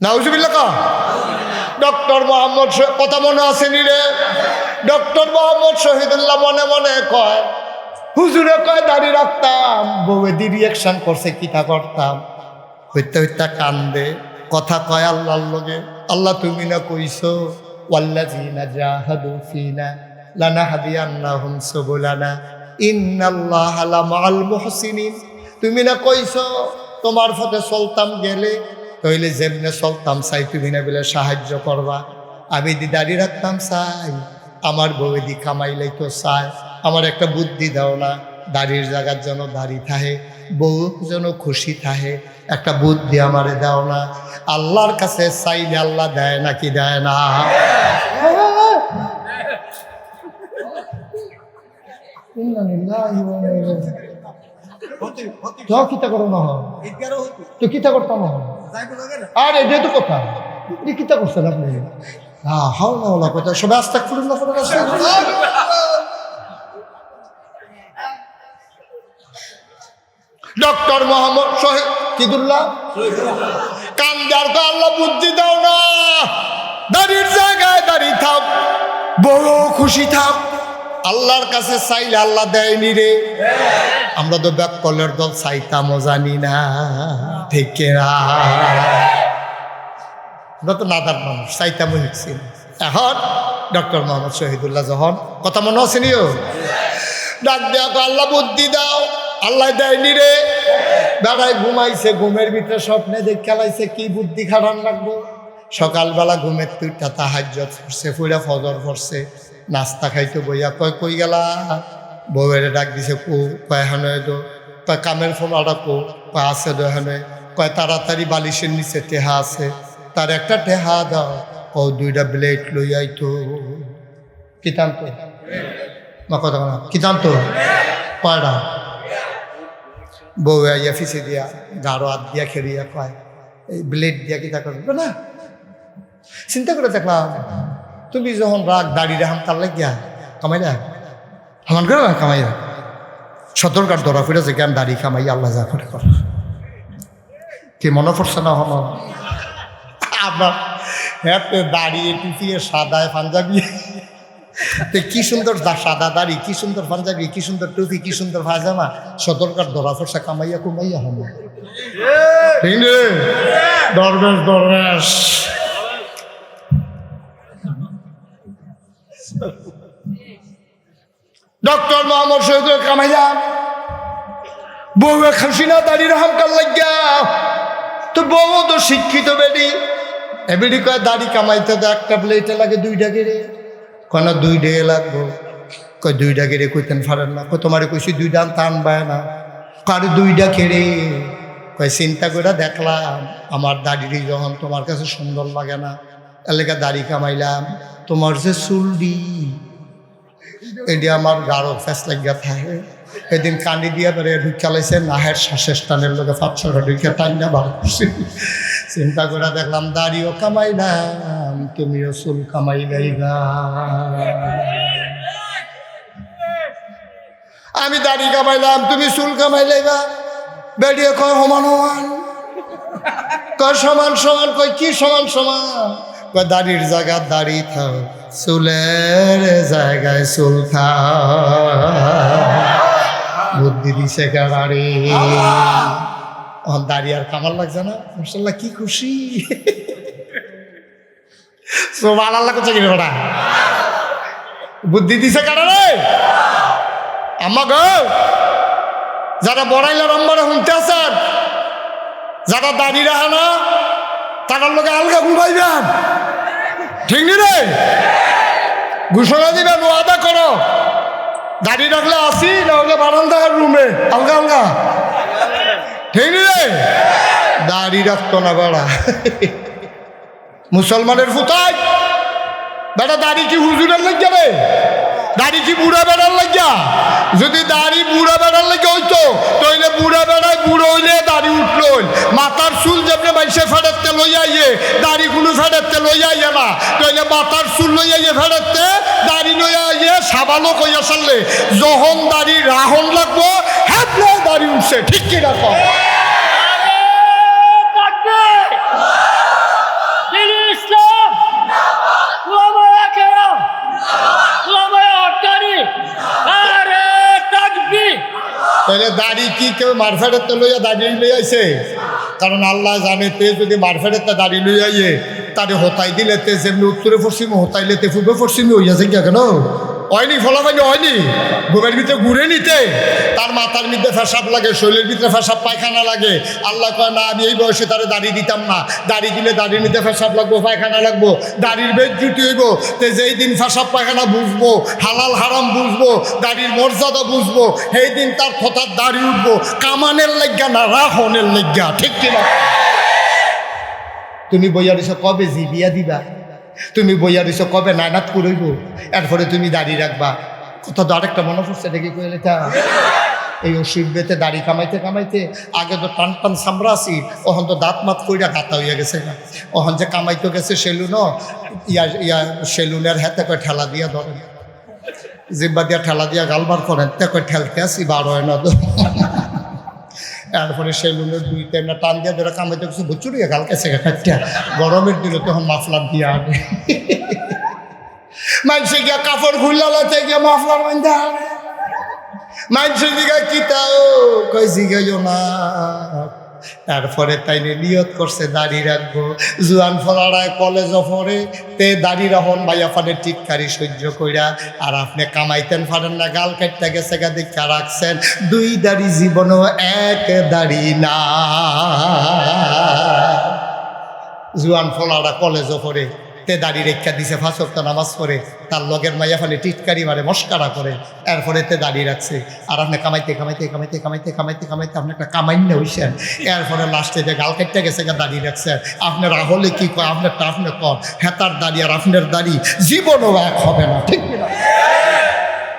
নাউজুবিল্লাহ কা? ডক্টর মোহাম্মদ কথা মনে আসেনি রে? ডক্টর মোহাম্মদ শহীদুল্লাহ মনে মনে কয়, হুজুরে কয় দাড়ি রাখতাম, বউয়ে দি রিয়াকশন করছে, কিতা করতাম? হইতে হইতে কান্দে, কথা কয় আল্লাহর লগে, আল্লাহ তুমি না কইছো ওয়াল্লাযিনা জাহাদু ফিনা লানাহদিয়ান্নাহুম সুবুলানা ইন্নাল্লাহা লামাআল মুহসিনিন। তুমি না কইছো তোমার পথে চলতাম গেলে, তইলে যেমনে চলতাম চাই তুমি না বলে সাহায্য করবা। আমি দি দাড়ি রাখতাম চাই, আমার বউয়ে দি কামাইলাই তো চাই, আমার একটা বুদ্ধি দাও না, দাড়ির জায়গার যেন দাড়ি থাহে, বউ যেন খুশি থাহে, একটা বুদ্ধি আমারে দাও না। আল্লাহর কাছে চাইলে আল্লাহ দেয় নাকি দেয় না? যাও কিতা করো না তো কিতা করতাম আর এটা তো কথা কিতা করছেন আপনি হাওলা হাওলা কথা সবাই আস্তাগফিরুল্লাহ করে ডক্টর মোহাম্মদ শহীদুল্লাহ কান্দার তো আল্লাহ বুদ্ধি দাও না, দাড়ির জায়গায় দাড়ি থাক, বড় খুশি থাক, আল্লাহর কাছে চাইলে আল্লাহ দেয়নি রে। আমরা তো ব্যাককলের দল চাইতামও জানি না, ঠিক না? আমরা তো নাদার মানুষ, চাইতামও শিখছি। এখন ডক্টর মোহাম্মদ শহীদুল্লাহ যখন কথা মনে আসেনিও ডাক দেয়া আল্লাহ বুদ্ধি দাও, আল্লাহ দেয়নি রে। দাদাই ঘুমাইছে, ঘুমের ভিতরে স্বপ্নে দেখ খেলাইছে কি বুদ্ধি খাটান লাগবো। সকালবেলা ঘুমের তুইটা তাহাজ্জুদ পড়ছে, ফুরা ফজর পড়ছে, নাস্তা খাইতে বইয়া কয় কই গেলা, বউয়ের ডাক দিছে কো, কয় এখানে দো, কয় কামের ফোনাটা কো, কয় আছে দো এখানে, কয় তাড়াতাড়ি বালিশের নিচে টেহা আছে, তার একটা টেহা দাও, ও 2টা ব্লেড লই আইতো। কি টানতো মা কথা না, কি টানতো কয়টা বউ আইয়া ফিসে দিয়া গাঢ় হাত দিয়া খেলিয়া কয় এই ব্লেড দিয়া কিতা করবে না। চিন্তা করে দেখলাম তুমি যখন রাগ দাড়ি রাখাম তার লাগিয়া কামাই রাখ সমান করে না কামাই রাখ, সতর্কার ধরা ফিরেছে জ্ঞান দাড়ি কামাই আল্লাহ যা করে কর। কি মনে পড়ছে না হন আপনার হ্যাঁ দাড়ি টুপিয়ে সাদায় পাঞ্জাবি, কি সুন্দর সাদা দাড়ি, কি সুন্দর পাঞ্জাবি, কি সুন্দর টুপি, কি সুন্দর পায়জামা, সতর্কার ধরা ফর্সা কামাইয়া কুমাইয়া হন। ঠিক রে দরবেশ দরবেশ। ডক্টর মোহাম্মদ শহীদুল কামাইয়া বউ খাসি না দাঁড়িয়ে হামকার লাগিয়া, তো বউ তো শিক্ষিত বেডি, এবেডি কয় দাড়ি কামাইতে তো একটা প্লেটে লাগে 2টা গেড়ে, কেন 2 ডে লাগবো, কয় 2টা গেড়ে কইতেন পারেন না, কয় তোমারে কইছি 2টা টান পায় না, কারো 2টা খেড়ে, কয় চিন্তা করে দেখলাম আমার দাড়িটি যখন তোমার কাছে সুন্দর লাগে না, এলাকা দাড়ি কামাইলাম, তোমার যে চুলডি এটি আমার গাঢ় ফ্যাস লাগিয়া থাকে, এদিন কান্দি দিয়া বেড়ে ঢুকালাইছে নাহের শ্বাসের টানের লোকে 5-6টা ঢুকে টান না বার করছি। চিন্তা করে দেখলাম দাড়িও কামাইলাম, তুমিও চুল কামাইলাই না। আমি দাড়ি কামাইলাম, তুমি চুল কামাইলাই না, বেড়িয়ে কয় সমান সমান, কয় সমান সমান, কয় কি সমান সমান, কয় দাড়ির জায়গা দাড়ি থাক, চুলের জায়গায় চুল থাক। বুদ্ধি দিছে গাড়ি দাড়ি আর কামাল লাগছে না, মাশাআল্লাহ কি খুশি। সুবহানাল্লাহ করছে কি বেটা, বুদ্ধি দিছে কারা রে আম্মা গো, যারা বড়াইলার আম্মারা শুনতে আছেন, যারা দাড়ি রাখে না তাদের লোকে আলগা ঘুমাইবেন, ঠিক নি রে, ঘোষণা দিবেন, ওয়াদা করো দাড়ি রাখলে আসি, না হলে বারান্দার রুমে আলগা আলগা, ঠিক নি রে। দাড়ি রাখতো না বেড়া, মুসলমানের ফুতাই বেটা, দাড়ি কি হুজুরের লাগিয়া রে, দাড়ি কি বুড়া বেড়ার লাগিয়া, যদি দাড়ি বুড়া বেড়ার লাগে হইতো তাইলে বুড়া বেড়ায় বুড়ো হইলে দাড়ি উঠলো, মাথার চুল যেমনি মাইসে ফেরততে লইয়াইয়ে দাড়ি কোনো ফেরততে লইয়াইয়ে না, তাইলে মাথার চুল লইয়াইয়ে ফেরততে দাড়ি লইয়াইয়ে সাবালো কইয়া সারলে যখন দাড়ি রাহন লাগবো হ্যাঁ দাড়ি উঠছে, ঠিক কিনা কম। তাহলে দাড়ি কি কেউ মারফেটের লইয়া দাড়ি লইয়াছে, কারণ আল্লাহ জানে তে যদি মারফেটের দাড়ি লইয়াইয়ে তারে হতাই দিলে তে যেমনি উত্তরে পশ্চিমে হতাইলে তে পূর্বে পশ্চিমে হইয়াছে কি কেন হয়নি, ফলাফাইনি হয়নি, ঘুমের ভিতরে ঘুরে নিতে তার মাথার মধ্যে ফেসাব লাগে, শরীরের ভিতরে ফেসাব পায়খানা লাগে। আল্লাহ কয় না আমি এই বয়সে তারে দাড়ি দিতাম না, দাড়ি দিলে দাড়ি নিতে ফেসাব লাগবো, পায়খানা লাগবো, দাড়ির বেদ জুটি হইব, তে যেই দিন ফেসাব পায়খানা বুঝবো, হালাল হারাম বুঝবো, দাড়ির মর্যাদা বুঝবো, সেই দিন তার কথার দাড়ি উঠবো, কামানের লাগিয়া না রাহনের লাগিয়া, ঠিক কিনা। তুমি বইয়া দিছ কবে জি বিয়া দিবা, তুমি বইয়া দিছ কবে নানাত করইব, এরপরে তুমি দাড়ি রাখবা। কথা তো আরেকটা মনে পড়ছে দেখি কইলে তা এই ওষুধ বেতে দাড়ি কামাইতে কামাইতে আগে তো টান টান সামরা আছি, ওখান তো দাঁত মাত কইরা গাতা হইয়া গেছে। ওখান যে কামাইতে গেছে সেলুনও সেলুনের হাতে করে ঠেলা দিয়া ধরেন, জিব্বা দিয়া ঠেলা দিয়া গালবার করেন, তে করে ঠেলতে আসি বার হয় না তো। এরপরে সেলুনের 2-3 টান দিয়ে ধরে কামাইতে গেছে, বুচুরিয়া গাল কেছে খাটটা গরমের দিলে তখন মাফলার দিয়া আনে। মানুষে গিয়া কাপড় খুললাতে গিয়া মাফলার বান্ধা আনে। মানুষের দিকে কিতাও কইছি গেল না। তারপরে তাইলে নিয়ত করছে দাড়ি রাখবো। জুয়ান ফলারায় কলেজও পড়ে, তে দাড়ি রাখুন ভাইয়া ফানে টিটকারি সহ্য কইরা। আর আপনি কামাইতেন পারেন না, গাল কাটতে গেছে গা দেখা রাখছেন। 2 দাড়ি জীবনও 1 দাড়ি না। জুয়ান ফলারা কলেজও পড়ে, তে দাড়ি রেখা দিছে, 5 ওয়াক্ত নামাজ পড়ে, তার লগের মাইয়া ফালে টিটকারি মারে, মস্কারা করে, এরপরে তে দাড়ি রাখছে। আর আপনি কামাইতে কামাইতে কামাইতে কামাইতে কামাইতে কামাইতে আপনি একটা কামাইন্য হইছেন। এরপরে লাস্টে যে গাল কাটতে গেছে গা দাড়ি রাখছে। আপনার হলে কি কয়, আপনারটা আপনি কর, হেতার দাড়ি আর আপনার দাড়ি জীবনও এক হবে না, ঠিক না?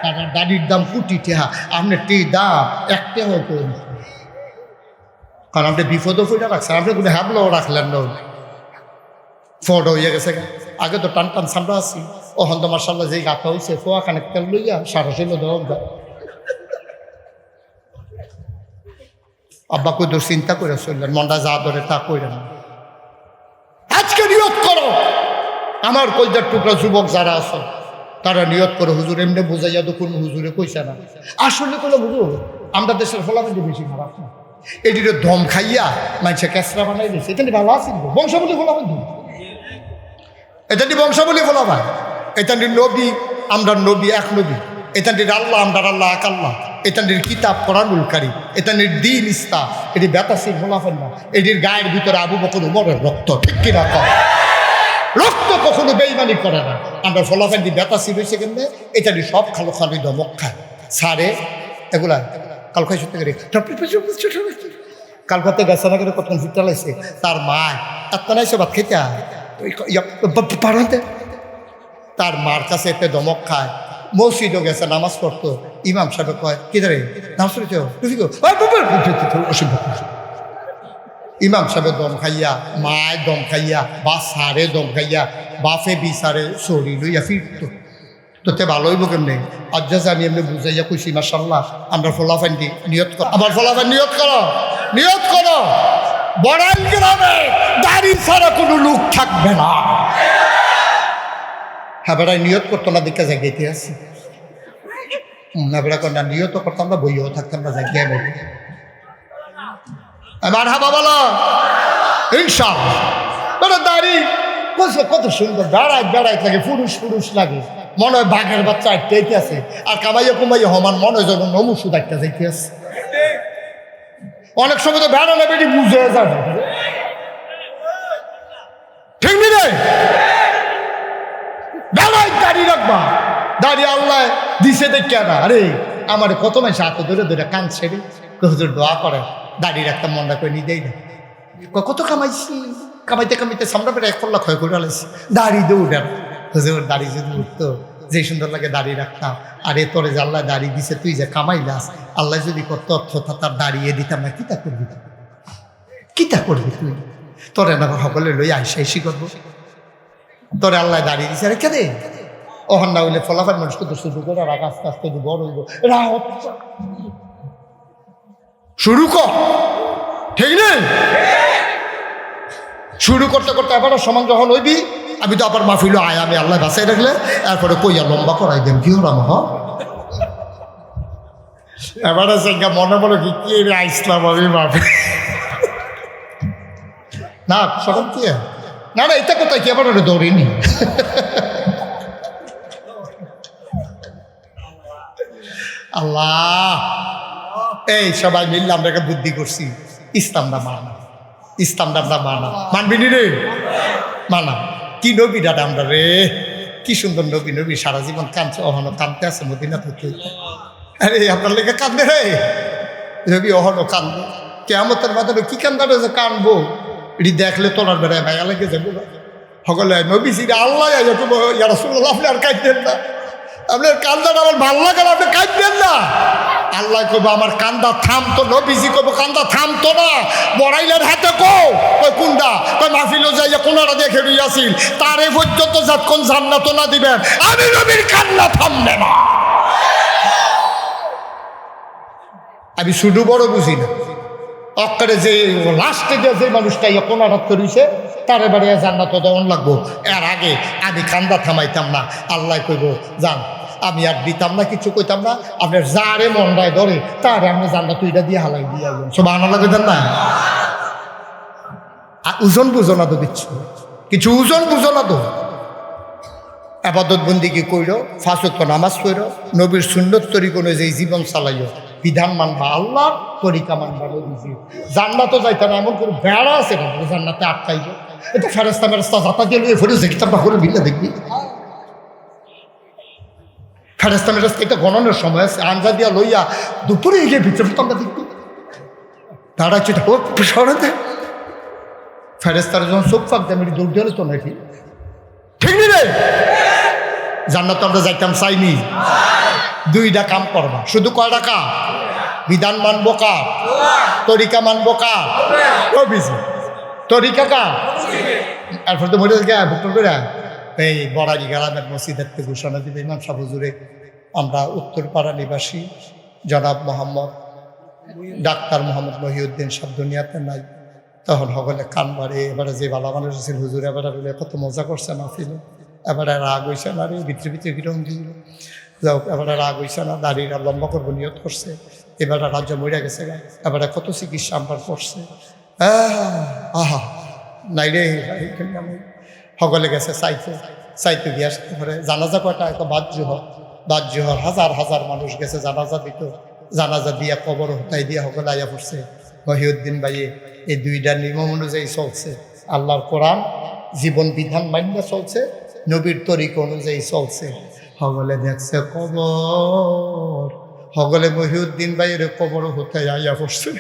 কারণ দাড়ির দাম কোটি টাকা, আপনার টি দাম 1 টাকাও কম। কারণ আপনি বিপদও ফুটে রাখছেন, আপনি কোনো হ্যাবলাও রাখলেন না, ফোট হয়ে গেছে। আগে তো টান টান সামরা আছি, ওখান তো মার্শাল্লাহ যেই গাথা হয়েছে, ফোয়া খানেক তেল লইয়া সারা ছিল দেওয়া। আব্বা কই তোর চিন্তা করে চললেন, মনটা যা ধরে তা কইলেন। আজকে নিয়ত করো, আমার কলজার টুকরা যুবক যারা আছে তারা নিয়ত করো। হুজুর এমনি বোঝাইয়া তো কোনো হুজুরে কইছে না। আসলে কোনো হুজুর আমরা দেশের ফলাফল বেশি খারাপ না, এটির দম খাইয়া মানুষে ক্যাসরা বানাই দিয়েছে। এটা ভালো আছে বংশাবলী ফলাফল, এটা বংশাবলী ফলাফল। এটা নবী, আমরা নবী, এক নবী। এটা আল্লাহ, আমরা আল্লাহ, এক আল্লাহ। এটার কিতাব কোরআনুল কারীম, এটার দিন ইসলাম। এটি বেতাসির ফলাফল না, এটির গায়ের ভিতরে আবু বকর উমরের রক্ত, ঠিক কিনা? রক্ত কখনো বেইমানি করে না। আমরা ফলাফল দি বেতাসি রয়েছে কেমনে, এটারই সব খালো খালি দমক খায় সারে এগুলা। কাল খাই সত্যি করে কালকাতে গেছে না করে কতক্ষণ ফিরতে লাগছে। তার মা এত নাইছে ভাত খেতে পারতে, তার মার কাছে এতে দমক খায়। মসজিদও গেছে নামাজ পড়তো, ইমাম সাহেব কয় কি রে নামাজ পড়েছ, ইমাম সাহেবের দম খাইয়া, মায়ের দম খাইয়া, বা সারে দম খাইয়া, বাফে বিচারে সরি লইয়া ফিরত। তো তে ভালোই কেমনে আজ আমি এমনি বুঝাইয়া কইছি মাশাআল্লাহ আমরা ফলাফান দি নিয়ত করো, আবার ফলাফান নিয়ত করো, নিয়ত করো বড়াইল গ্রামে দাড়ি ছাড়া কোনো লোক থাকবে না। হ্যাঁ বেড়াই নিয়ত করতো না, দেখে জায়গাতে আসি না বেড়া কর না, নিয়ত করতাম না, বইও থাকতাম না, জায়গায় বেড়ে মারহাবা বলো ইনশাআল্লাহ। দাড়ি কত সুন্দর, বেড়াই বেড়াই লাগে, পুরুষ পুরুষ লাগে, মনে হয় বাঘের বাচ্চা আটতে আছে। আর কামাইয়া কুমাইয়া হমান মনে হয় যেন নমুসুদ একটা যাইতে আছে। অনেক সময় তো বেড়া না বেটি বুঝে যাবে, ঠিক রে? বেড়াই দাড়ি রাখবা, দাড়ি আল্লাহ দিছে দেখে না। আরে আমার কত মানুষ হাতে ধরে ধরে কান ছেড়ে হুজুর দোয়া করে দাড়ি রাখতাম, মনটা করে নিজেই না। কত কামাইছি, কামাইতে কামাইতে সামনে পেটে 1 লাখ ক্ষয় করে আলাইছি, দাড়ি দৌড়ান। হুজুর দাড়ি যদি উঠতো যে সুন্দর লাগে দাড়ি রাখতাম। আরে তোরে যে আল্লাহ দাড়ি দিছে, তুই যে কামাইলাস, আল্লাহ যদি কত অর্থ তার দাঁড়িয়ে দিতাম না, কিতা করবি, কিতা করবি তুই? তোরে না সকলে লই আইসা এসি করবো, তোরে আল্লাহ দাঁড়িয়ে দিছে। আরে কেদে ওখান না হইলে ফলাফল মানুষ কত শুরু করে রাখ, আস্তে আস্তে বড় হইব, শুরু কর, ঠিক নেই? শুরু করতে করতে এবার সমান যখন হইবি, আমি তো আবার মাফিল আয়, আমি আল্লাহ বাসাই রাখলে এরপরে কইয়া লম্বা করাই দেন, কি হলাম হ এবারে মনে বলো কি আইসলাম আমি মাফি না সকাল কি না না, এটা কোথায় কি আবার ওটা দৌড়িনি। আল্লাহ এই সবাই মিললে আমরা একটা বুদ্ধি করছি, ইসলামটা মানা, ইসলামটা আমরা মানা, মানবি নি রে? মানা কি নবী দাদা আমরা রে, কি সুন্দর নবী, নবী সারা জীবন কাঁদছে, অহনো কাঁদতে আছে মদিনা থেকে। আরে আপনার লেগে কান্দে রে নবী, অহনো কান্দে, কেয়ামতের মাধ্যমে কি কান্দারে যে কানবো, এটি দেখলে তোলার বেড়ায় ভাইয়া লেগে যাবো সকলে নবী সিরে আল্লাহ ইয়া রাসূলুল্লাহ আপনি আর কাঁদতেন না, আপনার কান্দাটা আমার ভাল লাগে না, আপনি কাঁদবেন না। আল্লাহ কইব আমার কান্দা থামতো, নবীজি কইব কান্দা থামতো না। বড়াইলের হাতে কই কুন্ডা কই মাহফিলও যাইয়া কোনারা দেখে রইয়াছিল, তার এই পর্যন্ত যতক্ষণ জান্নাত না দিবেন আমি নবীর কান্না থামবে না। আমি শুধু বড় বুঝি না, অক্কারে যে লাস্টে যে মানুষটা কোনারাত করেছে তার এবারে জান্নাত দেওয়ান লাগবো। এর আগে আমি কান্দা থামাইতাম না। আল্লাহ কইব যান, আমি আর দিতাম না, কিছু কইতাম না, আপনার যারে মন্ডায় ধরে তারে আপনি জান্নাত এটা দিয়ে হালাই দিয়ে আসবেন। সুবহানাল্লাহ কইতেন না? ওজন বুঝো না তো কিছু ওজন বুঝো না তো। আবাদত বন্দিগি কইরো, 5 ওয়াক্ত নামাজ পড়ো, নবীর সুন্নত তরিকা অনুযায়ী জীবন চালাইও, বিধান মানবা আল্লাহ, তরিকা মানবা নবীজি। জান্নাতও যাইতে না এমন কোনো বেড়া আছে না জান্নাতে আটকাইব। এটা ফেরেস্তা মেরেস্তা যাতা দিয়ে লুয়ে ফেরেছে, কিতাবটা করে বিল্লা দেখবি। ফেরেস্তা মেরেস্তা এটা গণনের সময় আছে, আঞ্জা দিয়া লইয়া দুপুরে গিয়ে ভিতরে আমরা দেখবি দাঁড়াচ্ছে সরাতে। ফেরেস্তারা যখন চোখ ফাঁক দেয় আমি দৌড় দিলে তো নাকি ঠিক নি রে? জান্নাত আমরা যাইতাম চাইনি। 2টা কাম করবা, শুধু কয়টা কাম? বিধান মানবো কার, তরিকা মানবো কার, নবীজি। তরিকা কার? এরপর তো মরে গিয়ে ভুক্ত করে এই বড়ারি গ্রামের মসজিদের থেকে ঘোষণা দিবে ইমাম সাহেব হুজুরে, আমরা উত্তরপাড়া নিবাসী জনাব মোহাম্মদ ডাক্তার মোহাম্মদ মহিউদ্দিন সব দুনিয়াতে নাই। তখন সকলে কান বাড়ে, এবারে যে ভালো মানুষ ছিল হুজুর এবারে কত মজা করছে না ফিল, এবারে রাগ হইছে না রে, ভিতরে ভিতরে কিরকম দিল যাও, এবারে রাগ হইছে না, দাঁড়িয়ে লম্বা করবো নিয়ত করছে, এবারে রাজ্য মরিয়া গেছে, এবারে কত চিকিৎসা আমার করছে। আহা নাই রে, সকলে গেছে চাইতে গিয়ে আসতে পারে। জানাজা কয়টা? এত বাদ জোহর হাজার হাজার মানুষ গেছে জানাজা দিত, জানাজা দিয়া কবর হতাই দিয়া সকলে আইয়া পড়ছে। মহিউদ্দিন ভাইয়ে এই 2টা নিয়ম অনুযায়ী চলছে, আল্লাহর কোরআন জীবন বিধান মান্য চলছে, নবীর তরিকা অনুযায়ী চলছে। সকলে দেখছে কবর, সকলে মহিউদ্দিন ভাইয়ের কবর হতে আইয়া পড়ছে।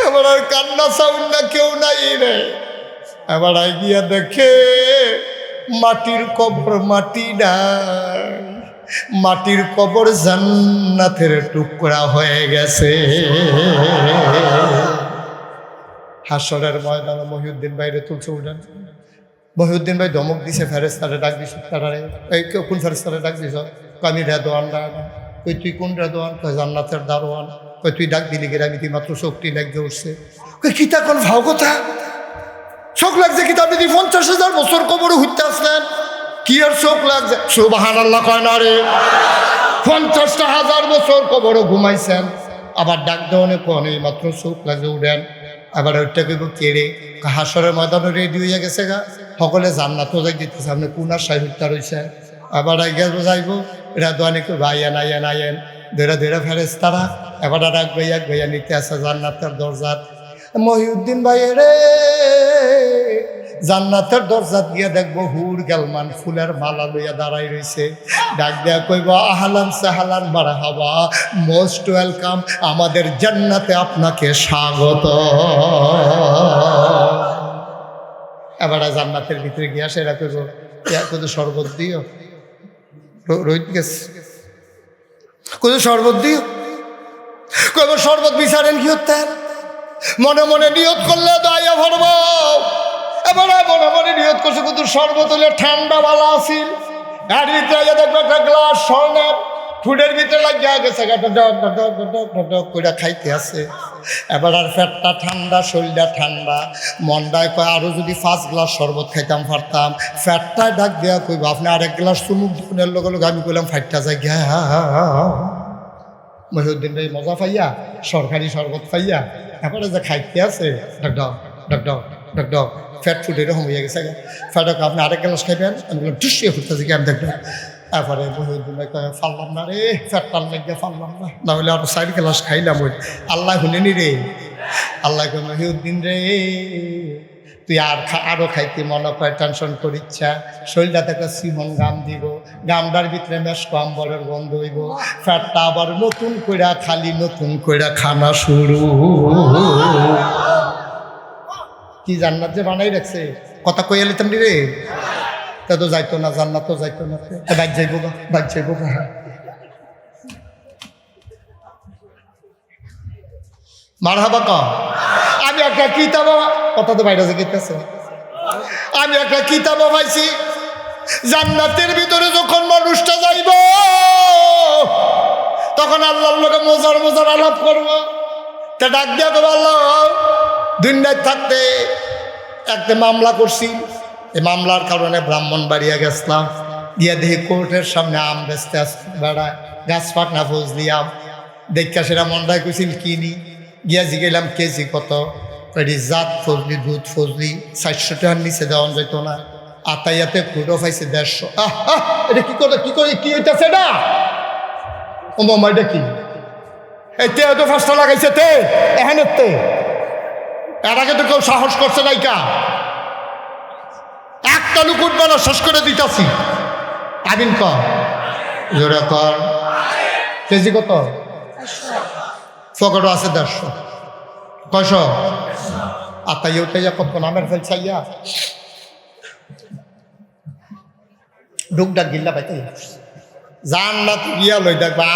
এবার আর কান্না সাউন্ড না কেউ নাই রে। এবার গিয়া দেখে মাটির কবর, মাটি নাই, মাটির কবর জান্নাতের টুকরা হয়ে গেছে। হাসরের ময়দানে মহিউদ্দিন ভাইরে তুলছে উঠান। মহিউদ্দিন ভাই ধমক দিছে, ফেরেস্তারে ডাক দিছ, তারারে এই কেউ কোন ফেরেস্তারে ডাক দিছ? আমি রেদোয়ান ডাক। কই তুই কোন রেদোয়ান? কই জান্নাতের দারোয়ান। কই তুই ডাক দিলি গেলে আমি তুই মাত্র শক্তি লাগতে উঠছে। কই কিতা কোন ভাও কথা চোখ লাগছে কিতা? আপনি 50,000 বছর কবরে হইতে আসলেন, কি আর চোখ লাগছে? সুবহানাল্লাহ কয় না রে? 50,000 বছর কবরে ঘুমাইছেন, আবার ডাক দেওয়ানে কোন এই মাত্র চোখ লাগছে উঠেন। আবার ওইটা কইব কেড়ে হাসরের ময়দানে রেডি হইয়া গেছে গা, সকলে জান্নাতও যাই দিতেছে, আপনি কোনার সাহিত্যা রয়েছে। আবার আগে যাইব রেদোয়ানে কই ভাইয়েন আইয়েন আইয়েন, ধরে ধরে ফেরেস্তারা এবার আর এক ভাইয়া নিতে আসে জান্নাতের দরজাত। মহিউদ্দিন ভাই রে জান্নাতের দরজাত গিয়া দেখবো হুর গেলমান ফুলের মালা লইয়া দাঁড়াই রয়েছে। ডাক দেয়া কইব আহলান সাহালান মারহাবা, মোস্ট ওয়েলকাম, আমাদের জান্নাতে আপনাকে স্বাগত। এবার জান্নাতের ভিতরে গিয়া সেরা কইব কত শরবত দিও, রোহিত গেছে কত শরবত দিও, কইব শরবত বিচারেন কি হতেন? মনে মনে নিয়ত করলে দয়া ভরব। এবার মনে মনে নিয়ত করছে কিন্তু শরবত হলে ঠান্ডা ভালো আসিল। এর ভিতরে দেখবো একটা গ্লাস স্বর্ণের ফুডের ভিতরে লাগিয়া গেছে, করে খাইতে আছে। এবার আর পেটটা ঠান্ডা, শরীরটা ঠান্ডা, মনটায় কয় আরো যদি 5 গ্লাস শরবত খাইতাম পারতাম। ফ্যাটটায় ডাক দেওয়া কইব আপনি আরেক গ্লাস চুমুক দুপুনের লগে লগে আমি কইলাম ফাইটটা যাই গিয়া। মহিউদ্দিন ভাই মজা পাইয়া সরকারি শরবত পাইয়া এবারে যে খাইতে আছে ডক ফ্যাট ফুড এরকম হয়ে গেছে। ফ্যাটক আপনি আরেক গ্লাস খাইবেন, আমি বললাম টুসিয়ে ফুটতেছি কি আমি দেখবেন। তারপরে মহিউদ্দিন ভাই কয় ফাললাম না রে, ফ্যাট টান লাগিয়া ফাললাম না, না হলে আরো 4 গ্লাস খাইলাম। ওই আল্লাহ শুনেনি রে, আল্লাহ কয় মহিউদ্দিন রে তুই আরো খাইতে মনে করে টেনশন করিচ্ছা, শরীরটা থেকে সিমন গাম দিব, গামটার ভিতরে মেশক আম্বরের গন্ধ হইব, ফ্যাটটা আবার নতুন কইরা খালি নতুন কইরা খানা শুরু। কি জান্নাত যে বানাই রাখছে, কথা কইয়া লিতাম রে। তা তো যাইতো না, জান্নাত তো যাইতো না, বাদ যাইব গা, বাদ যাইব গা। মারহাবা কম। আমি একটা কিতাব, কথা তো বাইরে গেছে, আমি একটা কিতাব পাইছি, জান্নাতের ভিতরে যখন মানুষটা যাইব তখন আল্লাহর লোকে মজার মজার আলাপ করবো। তা ডাক দিয়া দেবো, আল্লাহ দুনিয়ায় থাকতে একটা মামলা করছি, এই মামলার কারণে ব্রাহ্মণবাড়িয়া গেছিলাম, গিয়া দেখি কোর্টের সামনে আম বেচতে আসছে বেড়ায়, গাছ পাকনা ফজলি আম দেখা সেটা মনটায় কুছিল কিনি, গিয়া জিগেলাম কেজি কত, জাত ফজলি দুধ ফজলি 400 টাকার নিচে দেওয়া যেত না, আতাইয়াতে ফুটো পাইছে 150। এটা কি করে কি করে কি হইতেছে না, ও মামা এটা কি, এই তে তো 5টা লাগাইছে, তে এখানে তে এর আগে তো কেউ সাহস করছে নাই কা, একটা লুক উঠবে না, শেষ করে দিতেছি। আবিন কর, জোরে কর। কেজি কত? ফকটও আছে 150। কয়শো? আতাইয়া উঠাইয়া কত নামের ফেলছাইয়া ডুকডাক গিল্লা পাইতে জান্নাত গিয়া লই দেখবা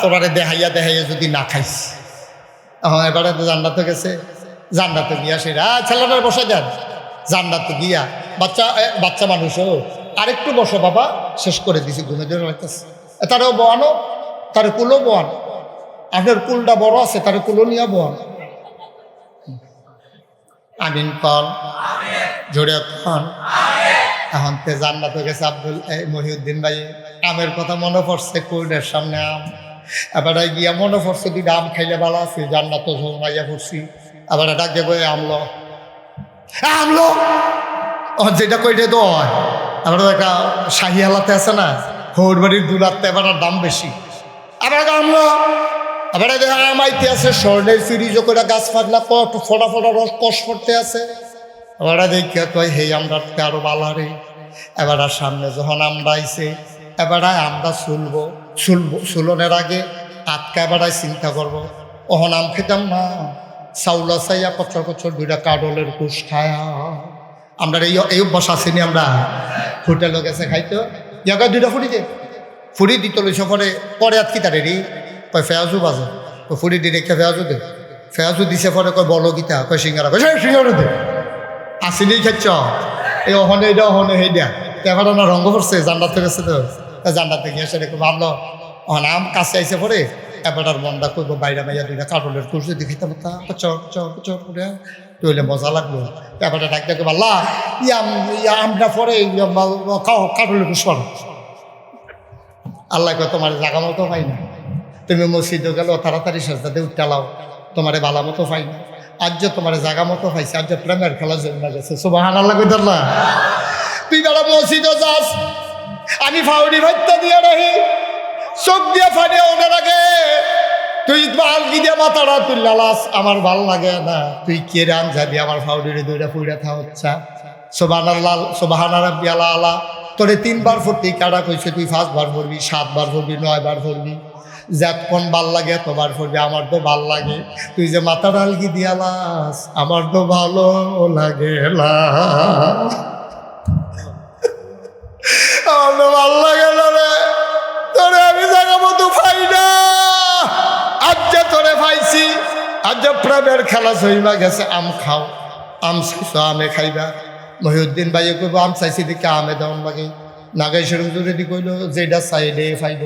তোরারে দেখাইয়া দেখাইয়া যদি না খাইস। হ্যাঁ, এবারে তো জান্নাতে গেছে, জান্নাতে গিয়া সেরা ছেলেটার বসে দেন, জান্নাতে গিয়া বাচ্চা বাচ্চা মানুষও আরেকটু বসো বাবা, শেষ করে দিছি, ঘুমে ধরে লাগতেছে, তারও বোয়ানো, তার কুলো বোয়ান, আপনার কুলটা বড় আছে, তার কুলো নিয়ে বোয়ান। আমিন কন, জোরে কন। এখন তে জান্নাতে গেছে আব্দুল মহিউদ্দিন ভাই, আমের কথা মনে পড়ছে, কোর্টের সামনে আম, এবার গিয়া মনে পড়ছে 2টা আম খাইলে ভালো আছে, জান্নাত ঝোমাইয়া পড়ছি, আবার ডাক দেবো আমলো আমলো, যেটা কইটে তো হয়। আবার একটা শাহি হালাতে আছে না, হৌর বাড়ির দুলাতে, এবার দাম বেশি, আবার আমলো, আবার আমাইতে আছে স্বর্ণের ফিরিজ করে গাছ পাকলা কত ফোটা ফোটা রস কষ পড়তে আছে, এবার দেখিয়া কয় হে আমরা আরো বালারে। এবার সামনে যখন আমরা আইছে, এবার আমরা চুলনের আগে আটকা এবার চিন্তা করবো, ওহন আম খেতাম না, চাউলা চাইয়া কচর কচর 2টা কাডলের কুশ খায়া, আমরা এই অভ্যাস আসেনি, আমরা হোটেলে গেছে খাইতো, জায়গায় 2টা ফুড়ি দিত লইছ, পরে আটকি তারে রে কয় ফেয়াজু বাজে, ফুড়ি দি রেখে ফেয়াজু দে, ফেয়াজু দিছে পরে কয় বলো গীতা, কয় সিঙ্গারা, কয় সিঙ্গারা দে, আসিনি খাচ্ছ এই অহনে এটা অহনে সেই দিয়া, এবার না রঙ পড়ছে, জান্নাতে গেছে তো, জান্নাতে গিয়ে সেটা খুব ভাবলো, অহন আম কাছে আইসে পরে এবার মনটা করবো, বাইরে মাইয়া 2টা কাটলের কুরসি দেখিতাম, করে তৈলে মজা লাগলো। এবার ডাক দেখো আল্লাহ আমরা পরে কাটলের কুশ করো, আল্লাহ কয় তোমার জাগা মতো পাই না, তুমি মসজিদে গেল তাড়াতাড়ি সাজদাতে উঠালাও, তোমার বালা মতো পাই না, আজ তোমার জাগা মতো পাইছে, আজ প্রেমের খেলা জন্য গেছে। সুবহানাল্লাহ কইতাল্লাহ। তুই বেলা মসজিদে যাস, আমি ফাউডি ভাইটা দিয়ে রাখি, চোখ দিয়ে ফাটিয়ে ওনার আগে তুই আলগি দিয়ে মাথাটা তুই লালাস, আমার ভাল লাগে না, তুই কে রান যাবি আমার ফাউডিরে 2টা ফুইরা থা হচ্ছা। সুবহানাল্লাহ, সুবহানা রাব্বিয়াল আলা, তোরে 3বার ফুটি কাটা কইছে, তুই 5 বার পড়বি, 7 বার পড়বি, 9 বার পড়বি, যতক্ষণ ভাল লাগে এতবার পড়বি, আমার তো ভাল লাগে, তুই যে মাথা ডালগি দিয়ালাস আমার তো ভালো লাগে না, আমার তো ভাল লাগে না রে, তোরে আমি জায়গা মতো পাই না, আজ যে তোরে পাইছি, আজ যে প্রেমের খেলা চইলা গেছে, আম খাও, আম চাইছ আমে খাইবা। মহিউদ্দিন ভাইয়ে কইব আম চাইছি দেখে আমে দেওয়ান লাগে, নাগেশ্বর হুজুরে দি কইল যেটা চাইলে ফাইব,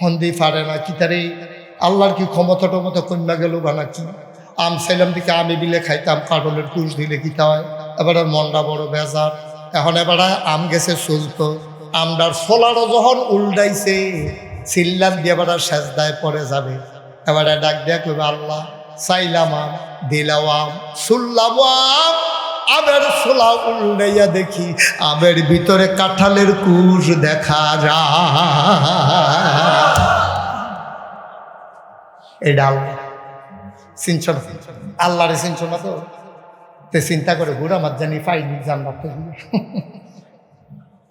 হন্দি ফারে না, কি তারে আল্লাহর কি ক্ষমতা টমতা কন্যা গেল বা নাকি, আম চাইলাম দিকে আমি বিলে খাইতাম, কাটলের কুশ দিলে কি তা হয়, এবার মনটা বড় বেজার। এখন এবার আম গেছে চলতো, আমরার সোলারও যখন উল্টাইছে, চিল্লাম দিয়ে এবার সেজদায় পড়ে যাবে, এবার ডাক দেয়া কইবে আল্লাহ চাইলাম আম, দিলাম আম, শুনলাম আম, আমের ছোলা উল্টাইয়া দেখি আমের ভিতরে কাঁঠালের কুশ দেখা যায়। এই ডাল চিনছ না, আল্লাহরে চিনছ না তো, তে চিন্তা করে গুড়া মাছ জানি পাইনি জান্নাতে,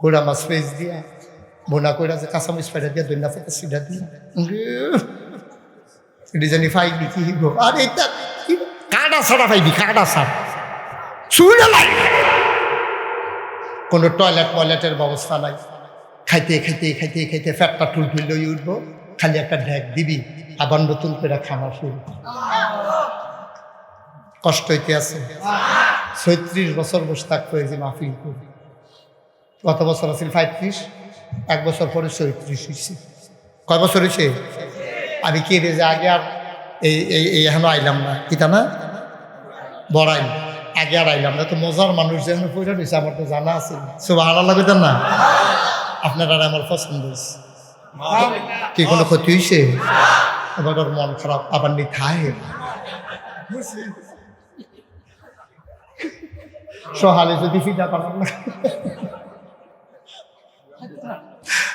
গুড়া মাছ পেঁচ দিয়া বোনা কইরা যে কাঁচামরিচ পাইরা দিয়া দইনা ফেটা সিধা দিয়া এটি জানি পাইনি কি গো, আর এটা কাটা ছাড়া পাইবি, কাটা ছাড়া শুনে লাই কোনো টয়লেটের ব্যবস্থা নাই। খাইতে খাইতে খাইতে খাইতে ফ্যাটটা টুলটুল লই উঠবো, খালি একটা ঢেক দিবি, আবার নতুন করে খানা শুরু। কষ্ট হইতে আছে। 36 বছর বসে থাকতে হয়েছে মাহফিল করে। কত বছর আছে? 35। 1 বছর পরে 37 হয়েছে। কয় বছর হয়েছে? আমি কে রে যে আগে আর এই এখনো আইলাম না, কিতা না বড়াই আগে আর আইলাম না। তো মজার মানুষ যেখানে পড়ে রয়েছে আমার তো জানা আছে। সুবহানাল্লাহ কইতেন না? আপনার আর আমার পছন্দ হয়েছে। কি কোনো ক্ষতি হয়েছে? আবার ওর মন খারাপ, আবার নি খায় সহালে যদি ফিটা পারলাম না,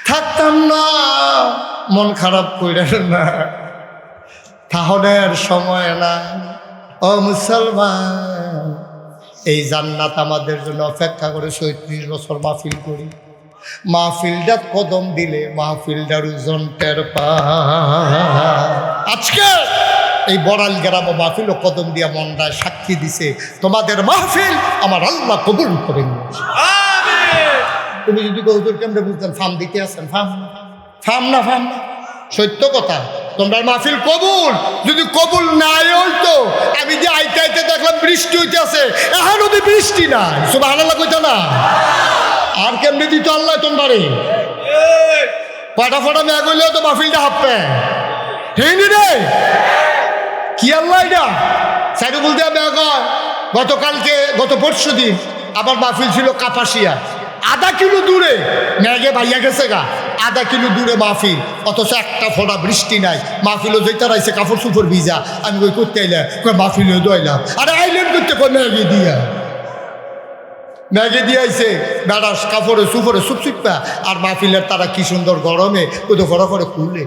থাকতাম না। মন খারাপ কইরা না, তাহলের সময় না। ও মুসলমান, এই জান্নাত আমাদের জন্য অপেক্ষা করে 37 বছর মাহফিল করি। মাহফিলটা কদম দিলে মাহফিলটার ওজন টের পায়। আজকে এই বড়াল গ্রাম মাহফিল ও কদম দিয়া মনটায় সাক্ষী দিছে, তোমাদের মাহফিল আমার আল্লাহ কবুল করে নিয়েছে। তুমি যদি হুজুর কেমনে বুঝতেন ফার্ম দিতে আসেন, ফার্ম না সত্য কথা। তোমরা মাহফিল কবুল, যদি কবুল নাই হইতো, আমি যে আইতে আইতে দেখলাম বৃষ্টি হইতে আছে, এখন অব্দি বৃষ্টি নাই। সুবহানাল্লাহ কইতো না? আর কেমনে দিত আল্লাহ তোমারে? ফটা মেঘ হইলেও তো মাহফিলটা হাঁপবে। ঠিক রে? কি আল্লাহ এটা সাইডে বলতে মেঘ হয়। গত পরশু দিন আমার মাহফিল ছিল কাপাসিয়া, 1/2 কিলো দূরে। মেঘে ভাইয়া গেছে গা, 1/2 কিলো দূরে মাহফিল, অথচ একটা ফোঁটা বৃষ্টি নাই। মাহফিলও যেতে রাইছে কাপড় চুপড় ভিজা। আমি কই করতে আইলাম, মাহফিলও দইলাম। আরে আইলেন করতে মেঘে দিয়ে আইছে বেড়া কাপড়ে চুপড়ে চুপচুপা। আর মাহফিলের তারা কি সুন্দর গরমে কোথাও করে খুললে,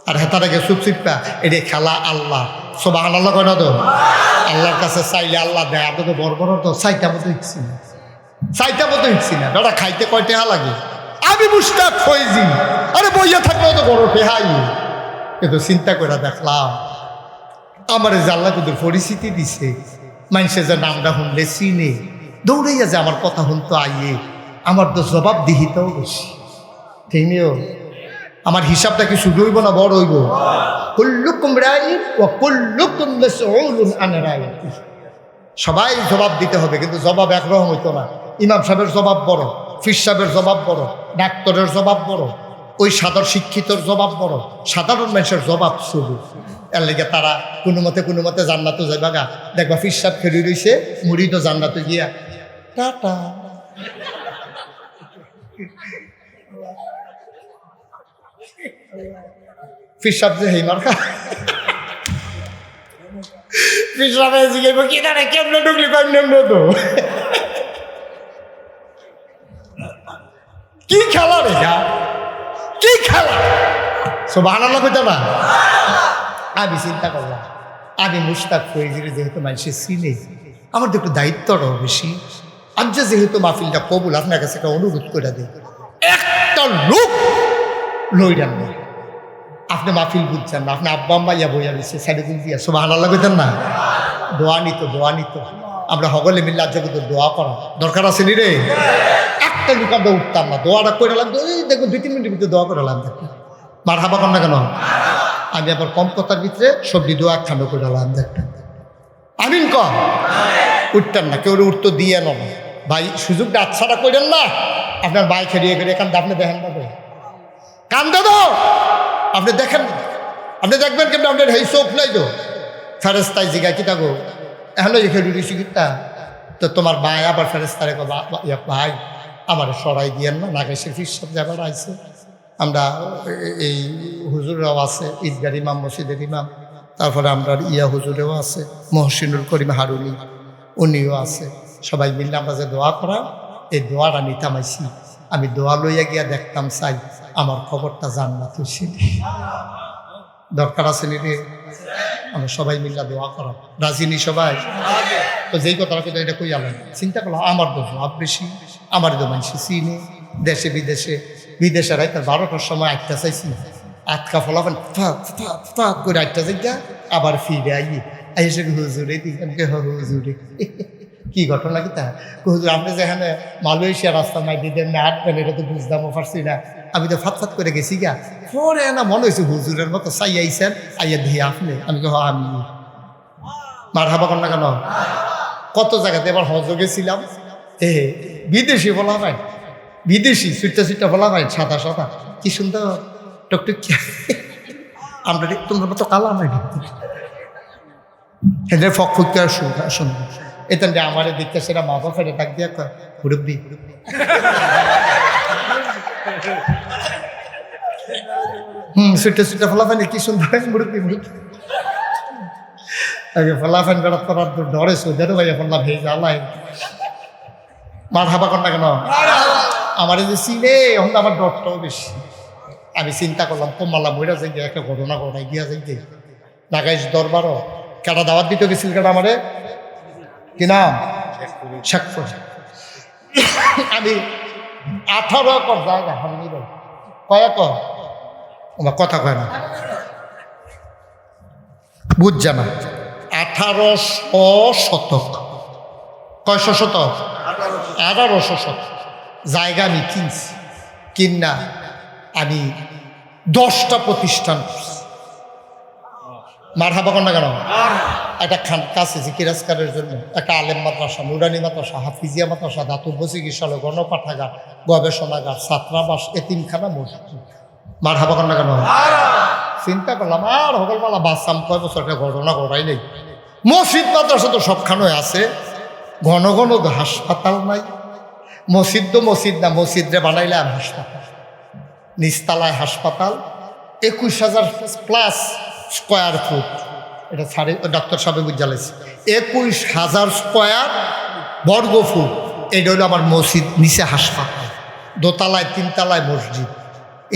আর হেতারাকে চুপচুপা। এটা খেলা আল্লাহ। সুবহানাল্লাহ কয় না তো? আল্লাহর কাছে চাইলে আল্লাহ দেয়। আপনি তো বড় তো চাইটা মতো ইচ্ছি না। বেড়া খাইতে কয় টেহা লাগে? আমি মুস্তাক ফয়জি, আরে বইয়া থাকলেও তো বড় টেহাই। কিন্তু চিন্তা করে দেখলাম আমার যে আল্লাহ কিন্তু পরিস্থিতি দিছে, মানুষের যে নামটা শুনলে চিনে দৌড়াইয়া যে আমার কথা শুনতো আইয়ে, আমার তো জবাবদিহিতাও বেশি। ঠিক নিও? আমার হিসাবটা কি শুরু হইব না বড় হইব? কুল্লুকুম রাইন ওয়া কুল্লুকুম মাসউলুন আন রাইয়াতিহি। সবাই জবাব দিতে হবে, কিন্তু জবাব একরকম হইতো না। ইমাম সাহেবের জবাব বড়, ফির সাহেবের জবাব বড়, ডাক্তারের জবাব বড়, ওই সাধারণ শিক্ষিতর জবাব বড়, সাধারণ মানুষের জবাব শুরু। এর লেগে তারা কোনো মতে জান্নাতে যাইবা গা। দেখবা ফির সাহেব খেলি রইছে, মুড়িদও জান্নাতে গিয়া টাটা। ফির সাহেব যে হেই মার খা, ফির সাহেব জিগাইব কি না কেমনে ঢুকলি কেমনে তো কি খেলা রে, কি খেলা? সুবহানাল্লাহ কইতা না? আমি চিন্তা করলাম, আমি মুশতাক ফয়জির যেহেতু মানুষের চিনে, আমার তো একটু দায়িত্বটাও বেশি। আমি যেহেতু মাহফিলটা কবুল, আপনার কাছে একটা অনুরোধ করে দিই, একটা লোক লইরান না। আপনি মাহফিল বুঝছেন না, আপনি আব্বা আম্মা ইয়া বইয়া দিচ্ছে সাইডে দিয়া। সুবহানাল্লাহ কইতেন না? দোয়া নিত আমরা সকলে মিল্লা জগত দোয়া করা দরকার আছে নি রে। একটা লোক আমরা উঠতাম না, দোয়াটা করে লাগতো। এই দেখুন 2-3 মিনিটের ভিতরে দোয়া করে লাগতো। মার হাবা কর না কেন? আমি আবার কম কথার ভিতরে সবজি দোয়া খানো করে লাম দেখতাম। আমিন কম উঠতেন না, কেউ উঠতো দিয়ে না ভাই। সুযোগটা আচ্ছাটা করেন না। আপনার ভাই খেলিয়ে এখান আপনি দেখেন না, কান্দে তো আপনি দেখেন, আপনি দেখবেন কেমন আপনার হেই চোখ নাই তো ফেরেস্তায় জিগা কি থাকো এখন খেলি দিছি কিতা। তো তোমার ভাই আবার ফেরেস্তারে ভাই আমার সরাই দিয়েন না, নাগেশের ফির সব যাবার আইছে। আমরা এই হুজুররাও আছে, ঈদগার ইমাম, মসজিদের ইমাম, তারপরে আমরা হুজুরেও আছে, মহসিনুল করিম হারুনি উনিও আছে। সবাই মিললে আমরা যে দোয়া করা, এই দোয়াটা নিতাম আইসি। আমি দোয়া লইয়া গিয়া দেখতাম চাই আমার খবরটা জান্নাত হইছে। দরকার আছে নি রে? আমরা সবাই মিল্লা দোয়া করা রাজিনী সবাই। তো যেই কথাটা কথা এটা কই আলেন চিন্তা করলাম, আমার তো লাভ বেশি, আমার তো মানুষ চিনে দেশে বিদেশে রাইতে 12টার সময় আটটা চাইছি, আটকা ফলাফেন করে আটটা যাইগা আবার ফিরে আইয়ে এসে হুজুরে দিই হুজুরে কি ঘটনা কি তা হুজুর আপনি যেখানে মালয়েশিয়া রাস্তা নাই দিদেন না হাঁটবেন এটা তো বুঝতাম পারছি না আমি তো ফাত করে গেছি গা পরে না মনে হয়েছে হুজুরের মতো চাই আইসেন আইয়া দিয়ে আপনি আমি তো আমি মার হাবা কর না কেন কত জায়গাতে এবার হজ গেছিলাম বিদেশি বলা ভাই বিদেশি সুইটা বলা ভাই সাদা সাদা কি সুন্দর টকটক আমরা তোমরা তো কালা নাই হেদের ফক ফুকতে আর সুন্দর এটা আমার দেখতে সেটা মা বাপের ডাক দিয়া কয় মুরব্বি সুইটা ফলাফানি কি সুন্দর মুরব্বি মুরব্বি আগে ফলাফান বেড়া করার ডরে সোদের ভাই ফল্লা ভেজ আলাই মার হাবা কর না কেন আমার যে চিনে এখন আমার ডরটাও বেশি আমি চিন্তা করলাম কমালা বইরা যাই গিয়ে একটা ঘটনা ঘটাই গিয়া যাই গে ঢাকাইশ দরবারও কেটা দাওয়াত দিতে গেছিল কেটা আমারে কি নাম শেখপুর আমি 18 একর জায়গা আমি কয় একর আমার কথা কয় না বুঝছে না 1800 শতক কয়শো শতক 1800 শতক জায়গা আমি কিনছি কিনা আমি 10টা প্রতিষ্ঠান করছি মার হাবা কর না কেন একটা খান কাছে জিকিরাজকারের জন্য একটা আলেম মাদ্রাসা নুরানি মাদ্রাসা হাফিজিয়া মাদ্রাসা দাতব্য চিকিৎসালয় গণপাঠাগার গবেষণাগার ছাত্রাবাস এতিমখানা মসজিদ মার হাবা কর না কেন চিন্তা করলাম আর হকলমালা বাঁচলাম কয় বছর একটা ঘটনা ঘটাই নেই মসজিদ মাদ্রাসা তো সবখানে আছে ঘন ঘন হাসপাতাল নাই মসজিদ তো মসজিদ না মসজিদে বানাইলে আর হাসপাতাল নিচতলায় হাসপাতাল 21,000 প্লাস স্কোয়ার ফুট এটা সাড়ে ডাক্তার সাহেব বুঝালেছে 21,000 স্কোয়ার বর্গ ফুট এটা হলো আমার মসজিদ নিচে হাসপাতাল দোতলায় 3তলায় মসজিদ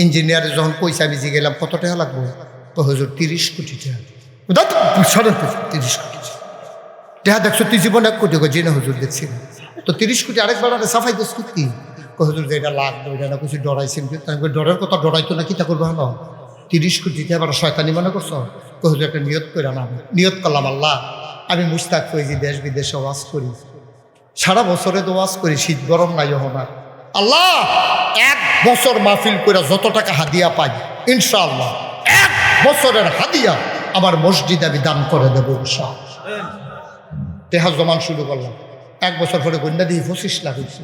ইঞ্জিনিয়ারে যখন পয়সা আমি গেলাম কত টাকা লাগবো তো হুজুর 30 কোটি টাকা 30 কোটি টাকা দেখছো তুই জীবনে 1 কোটি জেনে হুজুর দেখছি তো 30 কোটি আরেকবার সাফাই দোষ করতি হুজুর যে এটা লাগবে ওইটা না কিছু ডরাইছেন ডরের কথা ডরাইতো না কি তা করবো হলো 30 কোটি টাকা আবার শয়তানি মনে করছো হুজুর একটা নিয়ত করে না নিয়ত করলাম আল্লাহ আমি মুস্তাক ফৈজি দেশ বিদেশে ওয়াজ করি সারা বছরে তো ওয়াজ করি শীত গরম নাই না আল্লাহ 1 বছর মাহফিল করে যত টাকা হাদিয়া পাই ইনশাআল্লাহ 1 বছরের হাদিয়া আমার মসজিদ আমি দান করে দেবো ইনশাআল্লাহ তেহা জমান শুরু করলাম 1 বছর পরে গন্যা দিয়ে 25 লাখ হয়েছে